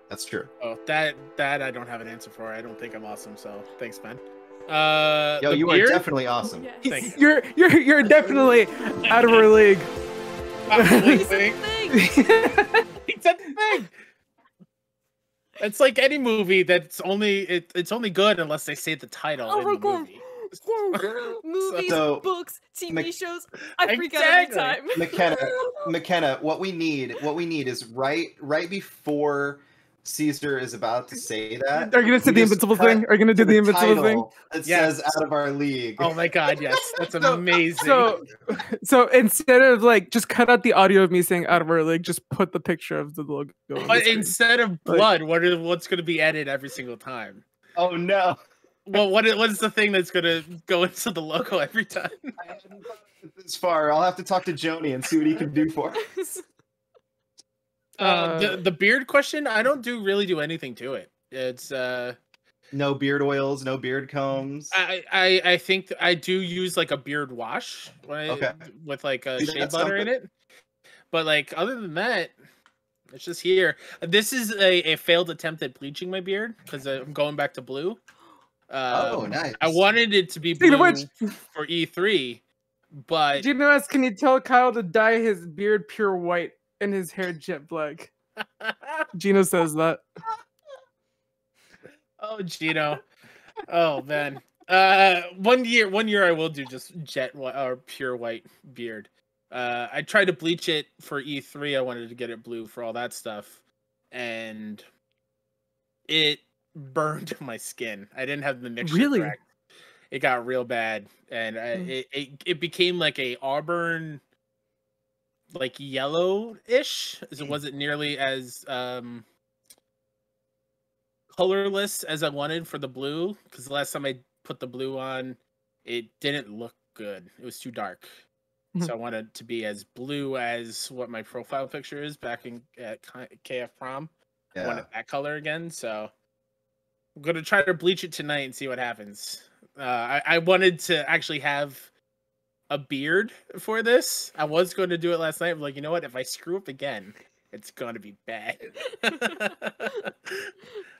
Speaker 1: That's true.
Speaker 3: Oh, that I don't have an answer for. I don't think I'm awesome, so thanks, Ben.
Speaker 1: Yo, you are definitely awesome.
Speaker 2: Yes.
Speaker 4: You're definitely out of our league.
Speaker 2: He's the thing.
Speaker 3: He's a thing. It's like any movie that's it's only good unless they say the title in the movie.
Speaker 2: Movies, books, TV shows. I freak out every time.
Speaker 1: Makenna, what we need is right before Cesar is about to say that.
Speaker 4: Are you gonna say the invincible thing? Are you gonna do the invincible thing?
Speaker 1: It says out of our league.
Speaker 3: Oh my god, yes. That's amazing.
Speaker 4: So instead of like just cut out the audio of me saying out of our league, just put the picture of the logo.
Speaker 3: But instead of blood, what's gonna be added every single time?
Speaker 1: Oh no.
Speaker 3: Well, what is the thing that's gonna go into the logo every time?
Speaker 1: I haven't thought this far. I'll have to talk to Joni and see what he can do for us.
Speaker 3: The beard question, I don't really do anything to it. It's
Speaker 1: no beard oils, no beard combs.
Speaker 3: I think I do use like a beard wash with like a shea butter in it. But like other than that, it's just here. This is a failed attempt at bleaching my beard because I'm going back to blue.
Speaker 1: Oh, nice.
Speaker 3: I wanted it to be blue for E3, but
Speaker 4: Gino, can you tell Kyle to dye his beard pure white and his hair jet black? Gino says that.
Speaker 3: Oh, Gino. Oh man. 1 year I will do just jet white or pure white beard. I tried to bleach it for E3. I wanted to get it blue for all that stuff, and it burned my skin. I didn't have the mixture correct. It got real bad, and it became like a auburn, like yellow-ish. It wasn't nearly as colorless as I wanted for the blue, because the last time I put the blue on, it didn't look good. It was too dark. So I wanted to be as blue as what my profile picture is back at KF Prom. Yeah. I wanted that color again, so I'm going to try to bleach it tonight and see what happens. I wanted to actually have a beard for this. I was going to do it last night. I'm like, you know what? If I screw up again, it's going to be bad.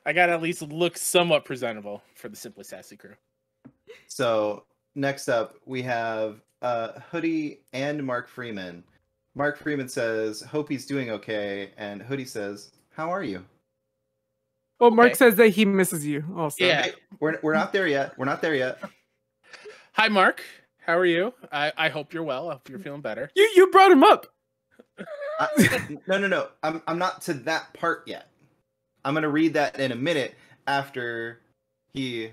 Speaker 3: I got to at least look somewhat presentable for the Simply Sassy crew.
Speaker 1: So next up, we have Hoodie and Mark Freeman. Mark Freeman says, hope he's doing okay. And Hoodie says, how are you?
Speaker 4: Well, Mark says that he misses you also.
Speaker 3: Yeah.
Speaker 1: Hey, we're not there yet. We're not there yet.
Speaker 3: Hi, Mark. How are you? I hope you're well. I hope you're feeling better.
Speaker 4: You brought him up.
Speaker 1: No. I'm not to that part yet. I'm going to read that in a minute after he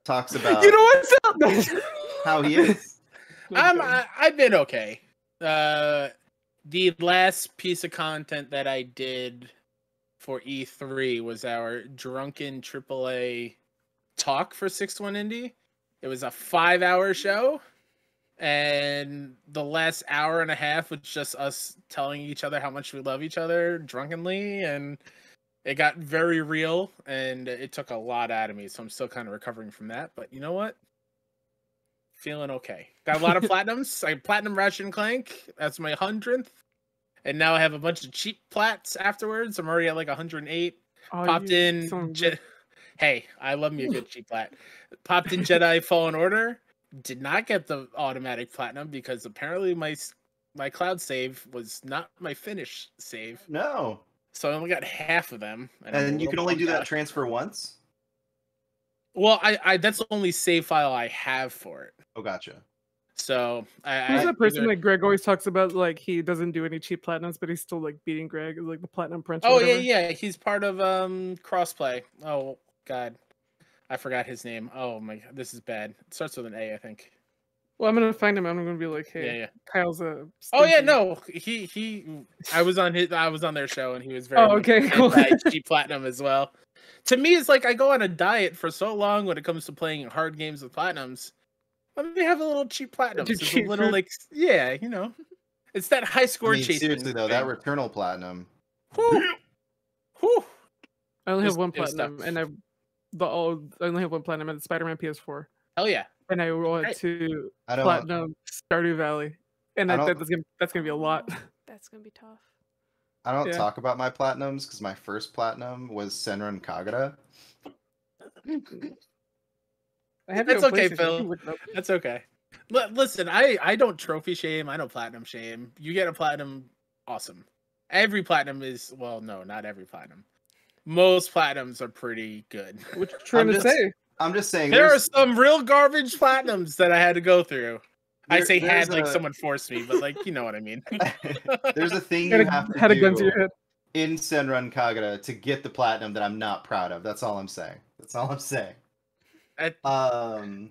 Speaker 1: talks about
Speaker 4: you know what's up?
Speaker 1: how he is.
Speaker 3: I've been okay. The last piece of content that I did for E3 was our drunken AAA talk for 6-1 Indie. It was a 5-hour show, and the last hour and a half was just us telling each other how much we love each other drunkenly, and it got very real, and it took a lot out of me, so I'm still kind of recovering from that. But you know what? Feeling okay. Got a lot of platinums. I platinum Ratchet and Clank. That's my 100th. And now I have a bunch of cheap plats afterwards. I'm already at like 108. Popped in. Hey, I love me a good cheap plat. Popped in Jedi Fallen Order. Did not get the automatic platinum because apparently my cloud save was not my finish save.
Speaker 1: No.
Speaker 3: So I only got half of them.
Speaker 1: And you can only do that transfer once?
Speaker 3: Well, I that's the only save file I have for it.
Speaker 1: Oh, gotcha.
Speaker 3: So
Speaker 4: who's that person that Greg always talks about? Like he doesn't do any cheap platinums, but he's still like beating Greg, like the platinum prince.
Speaker 3: Oh yeah. He's part of crossplay. Oh god, I forgot his name. Oh my god, this is bad. It starts with an A, I think.
Speaker 4: Well, I'm gonna find him. I'm gonna be like, hey, yeah. Kyle's a.
Speaker 3: Oh yeah, no, he. I was on their show, and he was very.
Speaker 4: Oh, okay, cool.
Speaker 3: Cheap platinum as well. To me, it's like I go on a diet for so long when it comes to playing hard games with platinums. Let me have a little cheap platinum. It's a little like, yeah, you know, it's that high score chasing.
Speaker 1: Seriously though, that Returnal platinum.
Speaker 3: Whew.
Speaker 4: I only have one platinum, and I only have one platinum at Spider-Man PS4.
Speaker 3: Hell yeah!
Speaker 4: And I went to platinum Stardew Valley, and that's gonna be a lot.
Speaker 2: That's gonna be tough.
Speaker 1: I don't talk about my platinums because my first platinum was Senran Kagura.
Speaker 3: That's okay, Phil. That's okay. Listen, I don't trophy shame. I don't platinum shame. You get a platinum, awesome. Every platinum is, well, no, not every platinum. Most platinums are pretty good.
Speaker 4: What you trying to say?
Speaker 1: I'm just saying.
Speaker 3: There are some real garbage platinums that I had to go through. I say had like someone forced me, but like you know what I mean.
Speaker 1: There's a thing you have to do in Senran Kagura to get the platinum that I'm not proud of. That's all I'm saying. I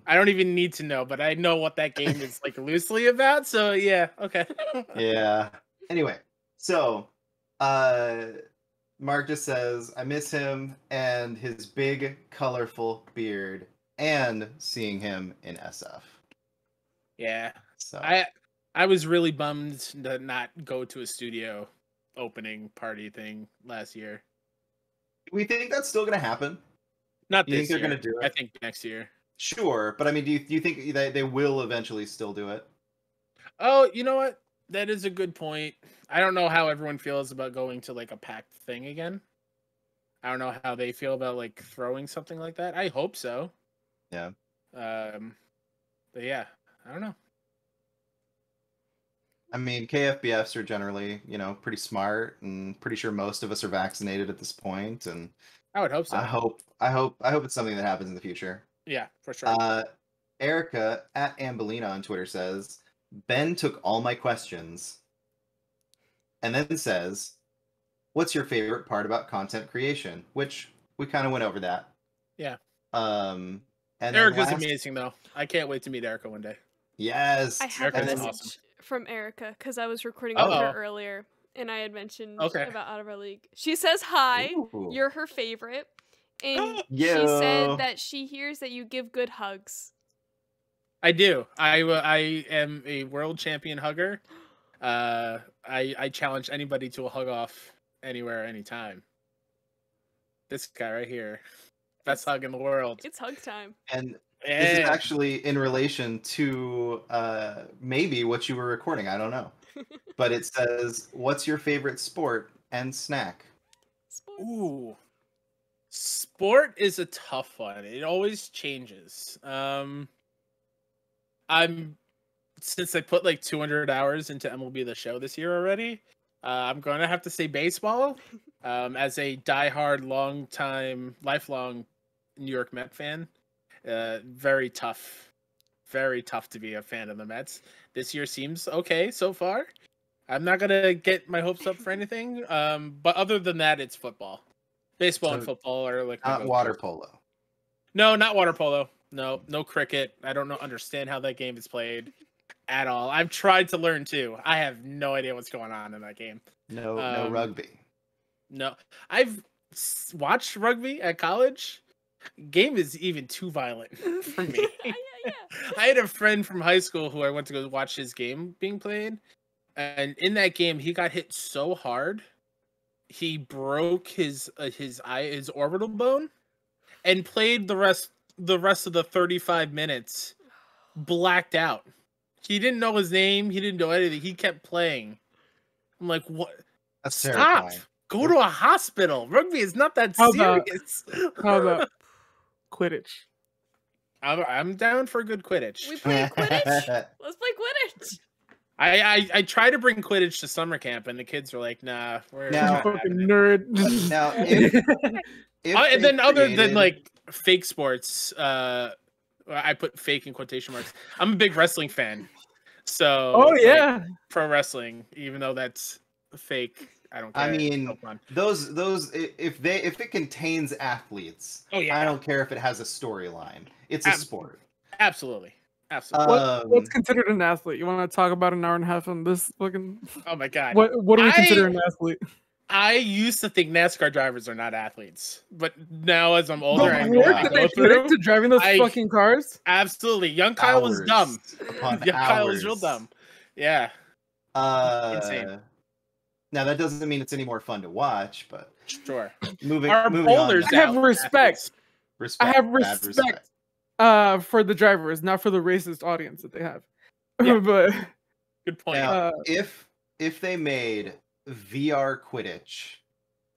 Speaker 3: don't even need to know, but I know what that game is like loosely about. So yeah, okay.
Speaker 1: Yeah. Anyway, so Mark just says, I miss him and his big, colorful beard and seeing him in SF.
Speaker 3: Yeah. So I was really bummed to not go to a studio opening party thing last year.
Speaker 1: We think that's still going to happen.
Speaker 3: Not
Speaker 1: You
Speaker 3: this
Speaker 1: think they're
Speaker 3: year.
Speaker 1: going to do it?
Speaker 3: I think next year.
Speaker 1: Sure, but I mean, do you think they will eventually still do it?
Speaker 3: Oh, you know what? That is a good point. I don't know how everyone feels about going to like a packed thing again. I don't know how they feel about like throwing something like that. I hope so.
Speaker 1: Yeah.
Speaker 3: But yeah, I don't know.
Speaker 1: I mean, KFBFs are generally, pretty smart, and pretty sure most of us are vaccinated at this point, and
Speaker 3: I would hope so.
Speaker 1: I hope it's something that happens in the future.
Speaker 3: Yeah, for sure.
Speaker 1: Erica at Ambelina on Twitter says, Ben took all my questions, and then says, what's your favorite part about content creation? Which we kind of went over that.
Speaker 3: Yeah.
Speaker 1: And
Speaker 2: Erica's
Speaker 3: amazing though. I can't wait to meet Erica one day.
Speaker 1: Yes.
Speaker 2: I have a
Speaker 3: Erica's
Speaker 2: message from Erica because I was recording with her earlier and I had mentioned about Out of Our League. She says hi.
Speaker 1: Ooh.
Speaker 2: You're her favorite. And
Speaker 1: Yo.
Speaker 2: she said that she hears that you give good hugs.
Speaker 3: I do. I am a world champion hugger. I challenge anybody to a hug off anywhere, anytime. This guy right here. Best hug in the world.
Speaker 2: It's hug time.
Speaker 1: And this is actually in relation to maybe what you were recording. I don't know. But it says, what's your favorite sport and snack?
Speaker 2: Sport.
Speaker 3: Ooh. Sport is a tough one. It always changes. Since I put like 200 hours into MLB The Show this year already, I'm going to have to say baseball. As a diehard, lifelong New York Met fan, very tough to be a fan of the Mets. This year seems okay so far. I'm not going to get my hopes up for anything. But other than that, it's football. Baseball and football are like
Speaker 1: not water polo.
Speaker 3: No, not water polo. No cricket. I don't understand how that game is played at all. I've tried to learn too. I have no idea what's going on in that game.
Speaker 1: No rugby.
Speaker 3: No, I've watched rugby at college. Game is even too violent for me.
Speaker 2: Yeah.
Speaker 3: I had a friend from high school who I went to go watch his game being played, and in that game he got hit so hard, he broke his orbital bone, and played the rest of the 35 minutes blacked out. He didn't know his name. He didn't know anything. He kept playing. I'm like, what?
Speaker 1: That's
Speaker 3: Stop.
Speaker 1: terrifying.
Speaker 3: Go to a hospital. Rugby is not that serious.
Speaker 4: How about Quidditch?
Speaker 3: I'm down for a good Quidditch.
Speaker 2: We play Quidditch? Let's play Quidditch.
Speaker 3: I try to bring Quidditch to summer camp, and the kids are like, "Nah, we're
Speaker 4: not fucking nerd."
Speaker 1: Now,
Speaker 3: and then other than like fake sports, I put fake in quotation marks. I'm a big wrestling fan, so pro wrestling, even though that's fake, I don't care.
Speaker 1: I mean, those if it contains athletes, I don't care if it has a storyline. It's a sport.
Speaker 3: Absolutely.
Speaker 4: What's considered an athlete? You want to talk about an hour and a half on this fucking?
Speaker 3: Oh my god!
Speaker 4: What do we consider an athlete?
Speaker 3: I used to think NASCAR drivers are not athletes, but now as I'm older, I
Speaker 4: know to driving those fucking cars.
Speaker 3: Absolutely, young Kyle was dumb. Young Kyle was real dumb. Yeah.
Speaker 1: Insane. Now that doesn't mean it's any more fun to watch, but
Speaker 3: sure.
Speaker 1: Moving
Speaker 4: I have respect. I have respect. For the drivers, not for the racist audience that they have.
Speaker 3: Yeah.
Speaker 4: But
Speaker 3: good point.
Speaker 1: Now, if they made VR Quidditch,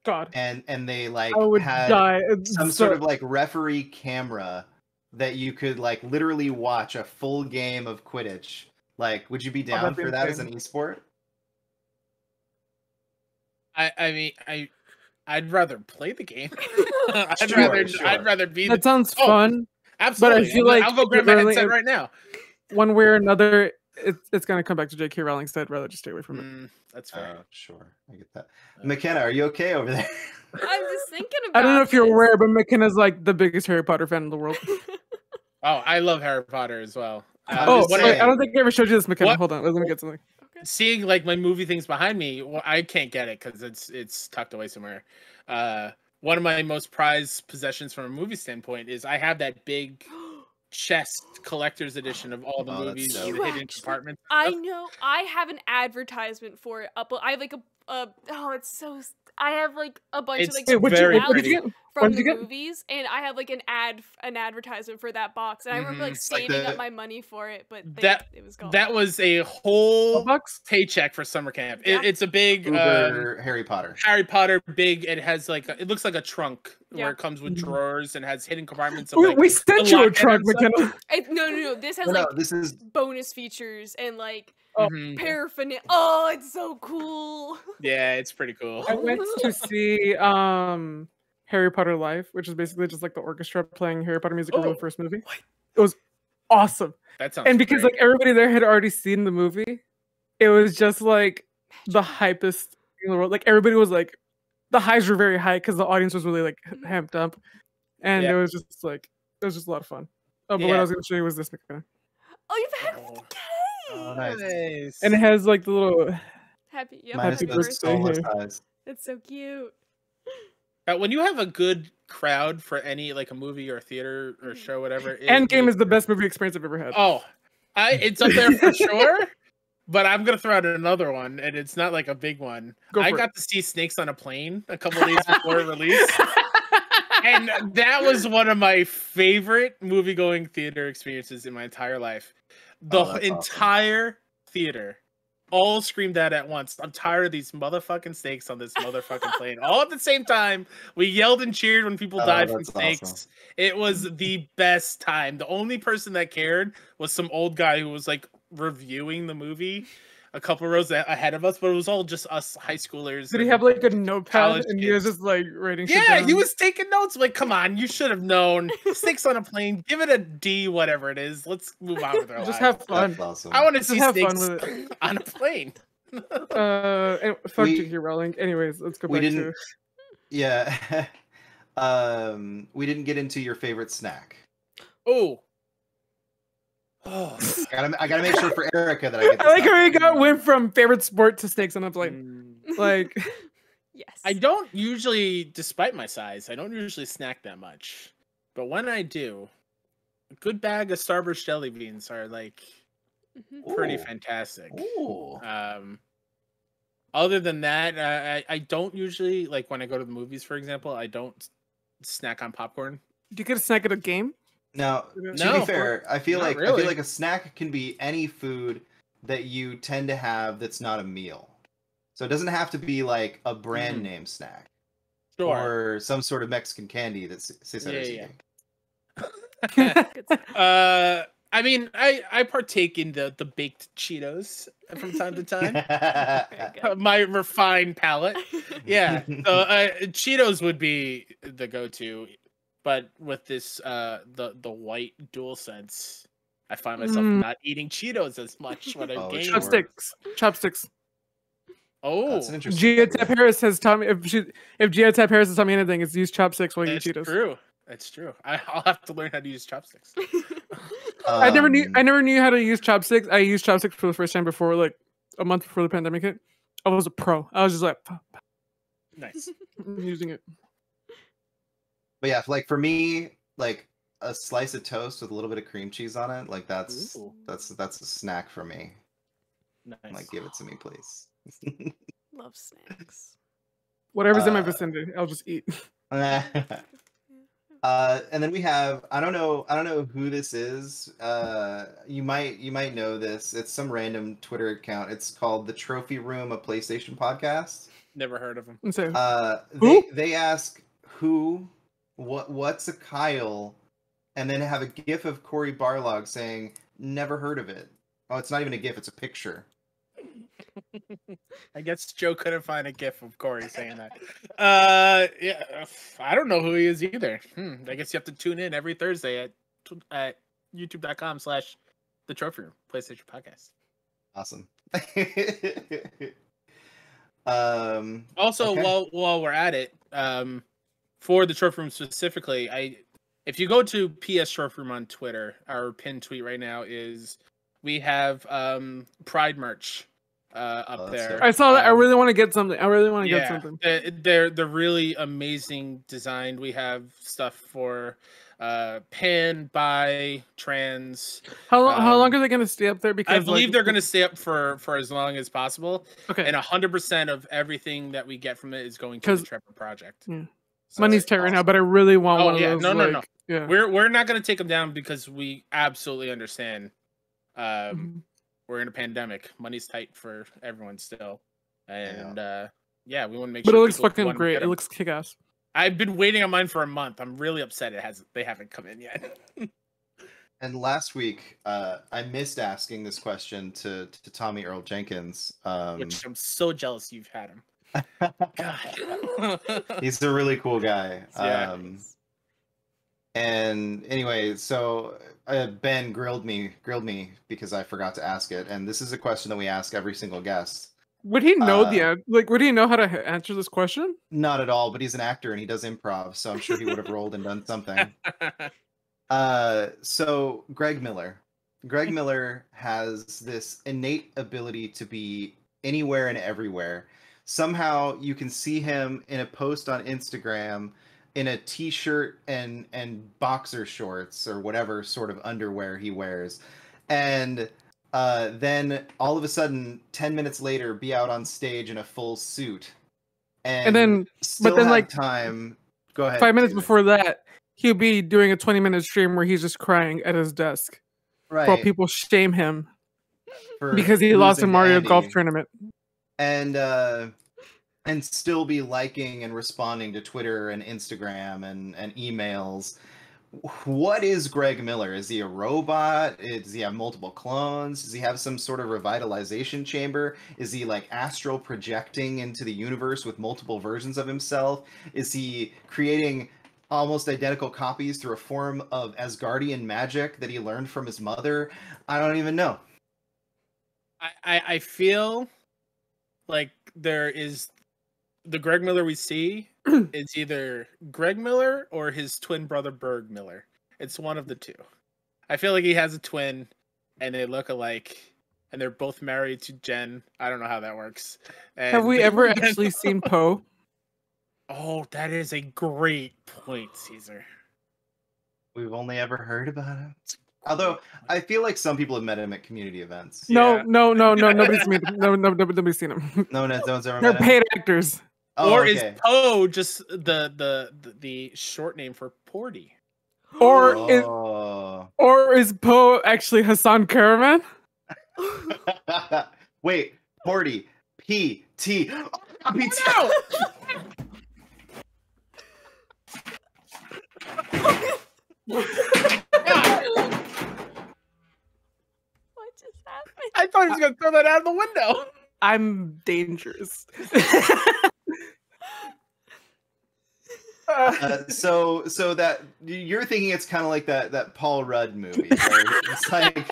Speaker 4: God,
Speaker 1: and they like
Speaker 4: had
Speaker 1: some sort of like referee camera that you could like literally watch a full game of Quidditch, like, would you be down for that as an esport?
Speaker 3: I mean, I'd rather play the game. I'd rather be.
Speaker 4: That sounds fun.
Speaker 3: Absolutely.
Speaker 4: But I feel like
Speaker 3: I'll go grab my headset right now.
Speaker 4: One way or another, it's going to come back to J.K. Rowling, so I'd rather just stay away from it.
Speaker 3: That's fair.
Speaker 1: Sure. I get that. Makenna, are you okay over there?
Speaker 2: I'm just thinking about
Speaker 4: I don't know if you're aware, but McKenna's like the biggest Harry Potter fan in the world.
Speaker 3: Oh, I love Harry Potter as well.
Speaker 4: I don't think I ever showed you this, McKenna. Hold on, let me get something.
Speaker 2: Okay.
Speaker 3: Seeing like my movie things behind me, well, I can't get it because it's tucked away somewhere. One of my most prized possessions from a movie standpoint is I have that big chest collector's edition of all the movies in the hidden compartments.
Speaker 2: I know. I have an advertisement for it up. I have like I have like a bunch of like.
Speaker 4: What did you get?
Speaker 2: from the movies, and I had like an advertisement for that box, and I remember like saving up my money for it, but it was gone.
Speaker 3: That was a whole paycheck for summer camp. Yeah. It's a big
Speaker 1: Harry Potter.
Speaker 3: Harry Potter big. It has like it looks like a trunk where it comes with drawers and has hidden compartments. Of,
Speaker 4: like, we sent you a trunk, Makenna.
Speaker 2: No. This has this is bonus features and like paraphernalia. Oh, it's so cool.
Speaker 3: Yeah, it's pretty cool.
Speaker 4: I went to see Harry Potter Live, which is basically just like the orchestra playing Harry Potter music over the first movie. What? It was awesome.
Speaker 3: That sounds
Speaker 4: because
Speaker 3: great.
Speaker 4: like everybody there had already seen the movie, it was just like the hypest thing in the world. Like everybody was like, the highs were very high because the audience was really like hamped up, and it was just like a lot of fun. Oh, but what I was going to show you was this, Makenna.
Speaker 2: Oh, you've had it with the cake.
Speaker 1: Oh, nice.
Speaker 4: And it has like the little
Speaker 2: happy
Speaker 4: birthday.
Speaker 2: It's so cute.
Speaker 3: When you have a good crowd for any like a movie or a theater or show, whatever,
Speaker 4: Endgame is the best movie experience I've ever had.
Speaker 3: Oh, it's up there for sure. But I'm gonna throw out another one, and it's not like a big one. I got to see Snakes on a Plane a couple of days before release, and that was one of my favorite movie-going theater experiences in my entire life. The entire theater all screamed out at once. I'm tired of these motherfucking snakes on this motherfucking plane. All at the same time. We yelled and cheered when people died from snakes. Awesome. It was the best time. The only person that cared was some old guy who was like reviewing the movie a couple rows ahead of us, but it was all just us high schoolers.
Speaker 4: Did he have like a notepad and he was just like writing shit down?
Speaker 3: He was taking notes. Like, come on, you should have known. Snakes on a Plane, give it a D, whatever it is. Let's move on with our lives.
Speaker 4: Just have fun.
Speaker 1: Awesome.
Speaker 3: I want to see snakes on a plane.
Speaker 4: Fuck J.K. Rowling. Anyways, let's go back to...
Speaker 1: Yeah. We didn't get into your favorite snack. I gotta make sure for Erica that I get this.
Speaker 4: I like how we went from favorite sport to snakes on a plane. Like,
Speaker 2: yes.
Speaker 3: I don't usually, despite my size, I don't usually snack that much. But when I do, a good bag of Starburst jelly beans are like pretty fantastic. Other than that, I don't usually, like when I go to the movies, for example, I don't snack on popcorn.
Speaker 4: Do you get a snack at a game?
Speaker 1: Now, to be fair, I feel like a snack can be any food that you tend to have that's not a meal. So it doesn't have to be like a brand name snack, or some sort of Mexican candy that Cesar is eating.
Speaker 3: I mean, I partake in the baked Cheetos from time to time. My refined palate. Yeah, so Cheetos would be the go-to. But with this, the white DualSense, I find myself not eating Cheetos as much when I'm gaming.
Speaker 4: Chopsticks.
Speaker 3: Oh,
Speaker 4: Gia Tap Harris has taught me if Gia Tap Harris has taught me anything, it's use chopsticks while you eat Cheetos.
Speaker 3: That's true. I'll have to learn how to use chopsticks.
Speaker 4: I never knew how to use chopsticks. I used chopsticks for the first time before, like a month before the pandemic hit. I was a pro. I was just like,
Speaker 3: nice,
Speaker 4: using it.
Speaker 1: But yeah, like for me, like a slice of toast with a little bit of cream cheese on it, like that's a snack for me.
Speaker 3: Nice.
Speaker 1: Like, give it to me, please.
Speaker 2: Love snacks.
Speaker 4: Whatever's in my vicinity, I'll just eat.
Speaker 1: And then we have I don't know who this is. You might know this. It's some random Twitter account. It's called The Trophy Room, a PlayStation podcast.
Speaker 3: Never heard of them.
Speaker 1: They ask what's a Kyle, and then have a GIF of Cory Barlog saying, "Never heard of it." Oh, it's not even a GIF; it's a picture.
Speaker 3: I guess Joe couldn't find a GIF of Cory saying that. Yeah, I don't know who he is either. I guess you have to tune in every Thursday at youtube.com/The Trophy Room PlayStation Podcast.
Speaker 1: Awesome.
Speaker 3: Also, while we're at it, for the Trophy Room specifically, if you go to PS Trophy Room on Twitter, our pinned tweet right now is we have Pride merch up there.
Speaker 4: I saw that. I really want to get something. Get something.
Speaker 3: They're really amazing designed. We have stuff for pan, bi, trans.
Speaker 4: How long are they going to stay up there? Because
Speaker 3: I believe they're going to stay up for as long as possible.
Speaker 4: Okay.
Speaker 3: And 100% of everything that we get from it is going to the Trevor Project.
Speaker 4: Yeah. Money's tight right now, but I really want one of those.
Speaker 3: No. Yeah. We're not gonna take them down because we absolutely understand. We're in a pandemic. Money's tight for everyone still, and we want to make sure.
Speaker 4: But it looks fucking great. It looks kick-ass.
Speaker 3: I've been waiting on mine for a month. I'm really upset they haven't come in yet.
Speaker 1: And last week, I missed asking this question to Tommy Earl Jenkins,
Speaker 3: which I'm so jealous you've had him. God.
Speaker 1: He's a really cool guy.
Speaker 3: Yeah.
Speaker 1: And anyway, so Ben grilled me because I forgot to ask it, and this is a question that we ask every single guest.
Speaker 4: Would he know would he know how to answer this question?
Speaker 1: Not at all, but he's an actor and he does improv, so I'm sure he would have rolled and done something. So Greg Miller has this innate ability to be anywhere and everywhere. Somehow you can see him in a post on Instagram in a t-shirt and boxer shorts or whatever sort of underwear he wears. And then all of a sudden, 10 minutes later, be out on stage in a full suit. And then like time. Go ahead.
Speaker 4: 5 minutes before that, he'll be doing a 20-minute stream where he's just crying at his desk.
Speaker 1: Right.
Speaker 4: While people shame him because he lost a Mario Golf tournament.
Speaker 1: And still be liking and responding to Twitter and Instagram and emails. What is Greg Miller? Is he a robot? Does he have multiple clones? Does he have some sort of revitalization chamber? Is he like astral projecting into the universe with multiple versions of himself? Is he creating almost identical copies through a form of Asgardian magic that he learned from his mother? I don't even know.
Speaker 3: I feel like there is the Greg Miller we see is either Greg Miller or his twin brother Berg Miller. It's one of the two. I feel like he has a twin and they look alike and they're both married to Jen. I don't know how that works. And
Speaker 4: have we ever actually seen Poe?
Speaker 3: Oh, that is a great point, Cesar.
Speaker 1: We've only ever heard about him. Although I feel like some people have met him at community events.
Speaker 4: No, nobody's seen him. Nobody's seen him.
Speaker 1: No one's ever
Speaker 4: They're
Speaker 1: met him.
Speaker 4: paid actors.
Speaker 1: Oh,
Speaker 3: or is Poe just the short name for Porty?
Speaker 4: Or is Poe actually Hassan Karaman?
Speaker 1: Wait, Porty. P-T. Oh, me too.
Speaker 2: What just happened?
Speaker 3: I thought he was going to throw that out of the window.
Speaker 4: I'm dangerous.
Speaker 1: So that you're thinking it's kind of like that Paul Rudd movie. Right? It's like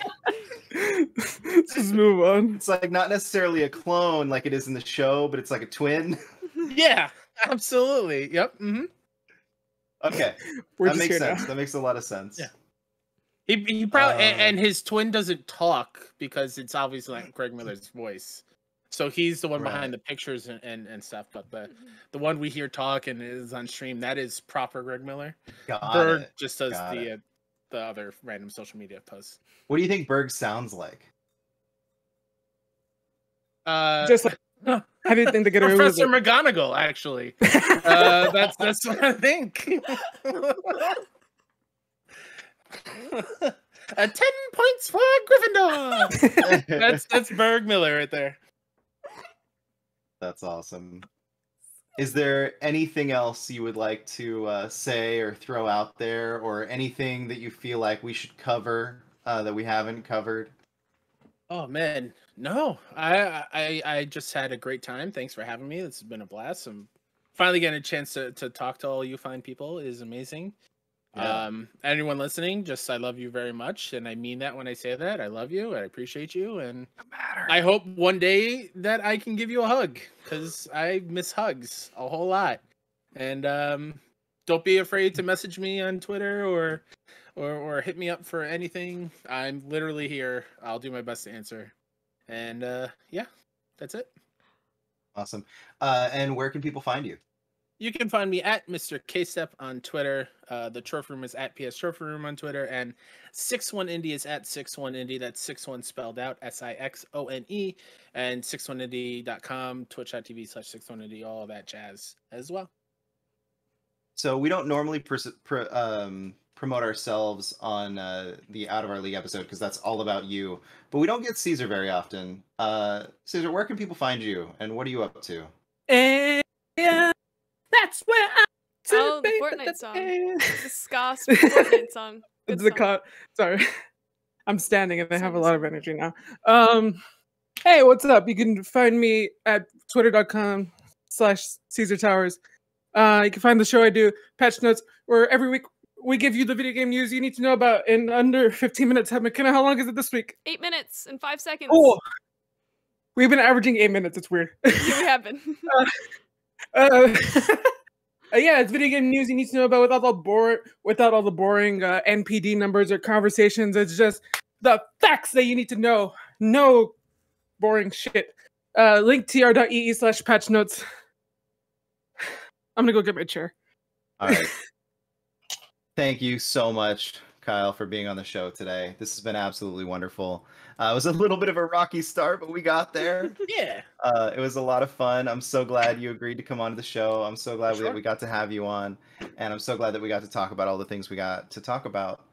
Speaker 4: let's just move on.
Speaker 1: It's like not necessarily a clone like it is in the show, but it's like a twin.
Speaker 3: Yeah, absolutely. Yep. Mm-hmm.
Speaker 1: Okay, that makes sense. That makes a lot of sense.
Speaker 3: Yeah. He probably and his twin doesn't talk because it's obviously like Greg Miller's voice. So he's the one behind the pictures and stuff, but the one we hear talk and is on stream, that is proper Greg Miller. Berg just does the other random social media posts.
Speaker 1: What do you think Berg sounds like?
Speaker 4: Just like I didn't think to get away with
Speaker 3: Professor McGonagall, actually. That's what I think. 10 points for Gryffindor. That's Berg Miller right there.
Speaker 1: That's awesome. Is there anything else you would like to say or throw out there, or anything that you feel like we should cover that we haven't covered?
Speaker 3: Oh man, no. I just had a great time. Thanks for having me. This has been a blast. I'm finally getting a chance to talk to all you fine people. It is amazing. Yeah. Anyone listening, just I love you very much, and I mean that when I say that. I love you, I appreciate you, and I hope one day that I can give you a hug, because I miss hugs a whole lot. And don't be afraid to message me on Twitter or hit me up for anything. I'm literally here. I'll do my best to answer. And yeah, that's it.
Speaker 1: Awesome. And where can people find you?
Speaker 3: You can find me at Mr. K-Step on Twitter. The Trophy Room is at PS Trophy Room on Twitter. And 61indie is at 61indie. That's 61 spelled out, SIXONE. And 61indie.com, twitch.tv/61indie, all that jazz as well.
Speaker 1: So we don't normally promote ourselves on the Out of Our League episode because that's all about you. But we don't get Cesar very often. Cesar, where can people find you, and what are you up to?
Speaker 4: And that's where I.
Speaker 2: Oh, the Fortnite song. The ska Fortnite song. Good song.
Speaker 4: Sorry, I'm standing and I have a lot of energy now. Hey, what's up? You can find me at twitter.com/Cesar Towers. You can find the show I do, Patch Notes, where every week we give you the video game news you need to know about in under 15 minutes. Makenna, how long is it this week?
Speaker 2: 8 minutes and 5 seconds.
Speaker 4: Oh, we've been averaging 8 minutes. It's weird.
Speaker 2: Yeah, we have been.
Speaker 4: Yeah, it's video game news you need to know about without all the boring NPD numbers or conversations. It's just the facts that you need to know. No boring shit. Link tr.ee/patch notes. I'm gonna go get my chair.
Speaker 1: All right. Thank you so much, Kyle, for being on the show today. This has been absolutely wonderful. It was a little bit of a rocky start, but we got there.
Speaker 3: Yeah.
Speaker 1: It was a lot of fun. I'm so glad you agreed to come on to the show. I'm so glad that we got to have you on. And I'm so glad that we got to talk about all the things we got to talk about.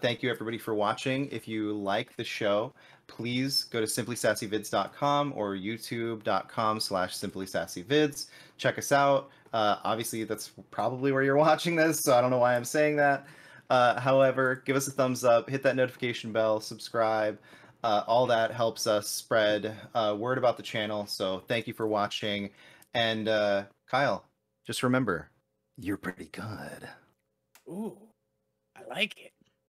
Speaker 1: Thank you, everybody, for watching. If you like the show, please go to simplysassyvids.com or youtube.com/simplysassyvids. Check us out. Obviously, that's probably where you're watching this, so I don't know why I'm saying that. However, give us a thumbs up, hit that notification bell, subscribe. All that helps us spread word about the channel. So thank you for watching. And Kyle, just remember, you're pretty good.
Speaker 3: Ooh, I like it.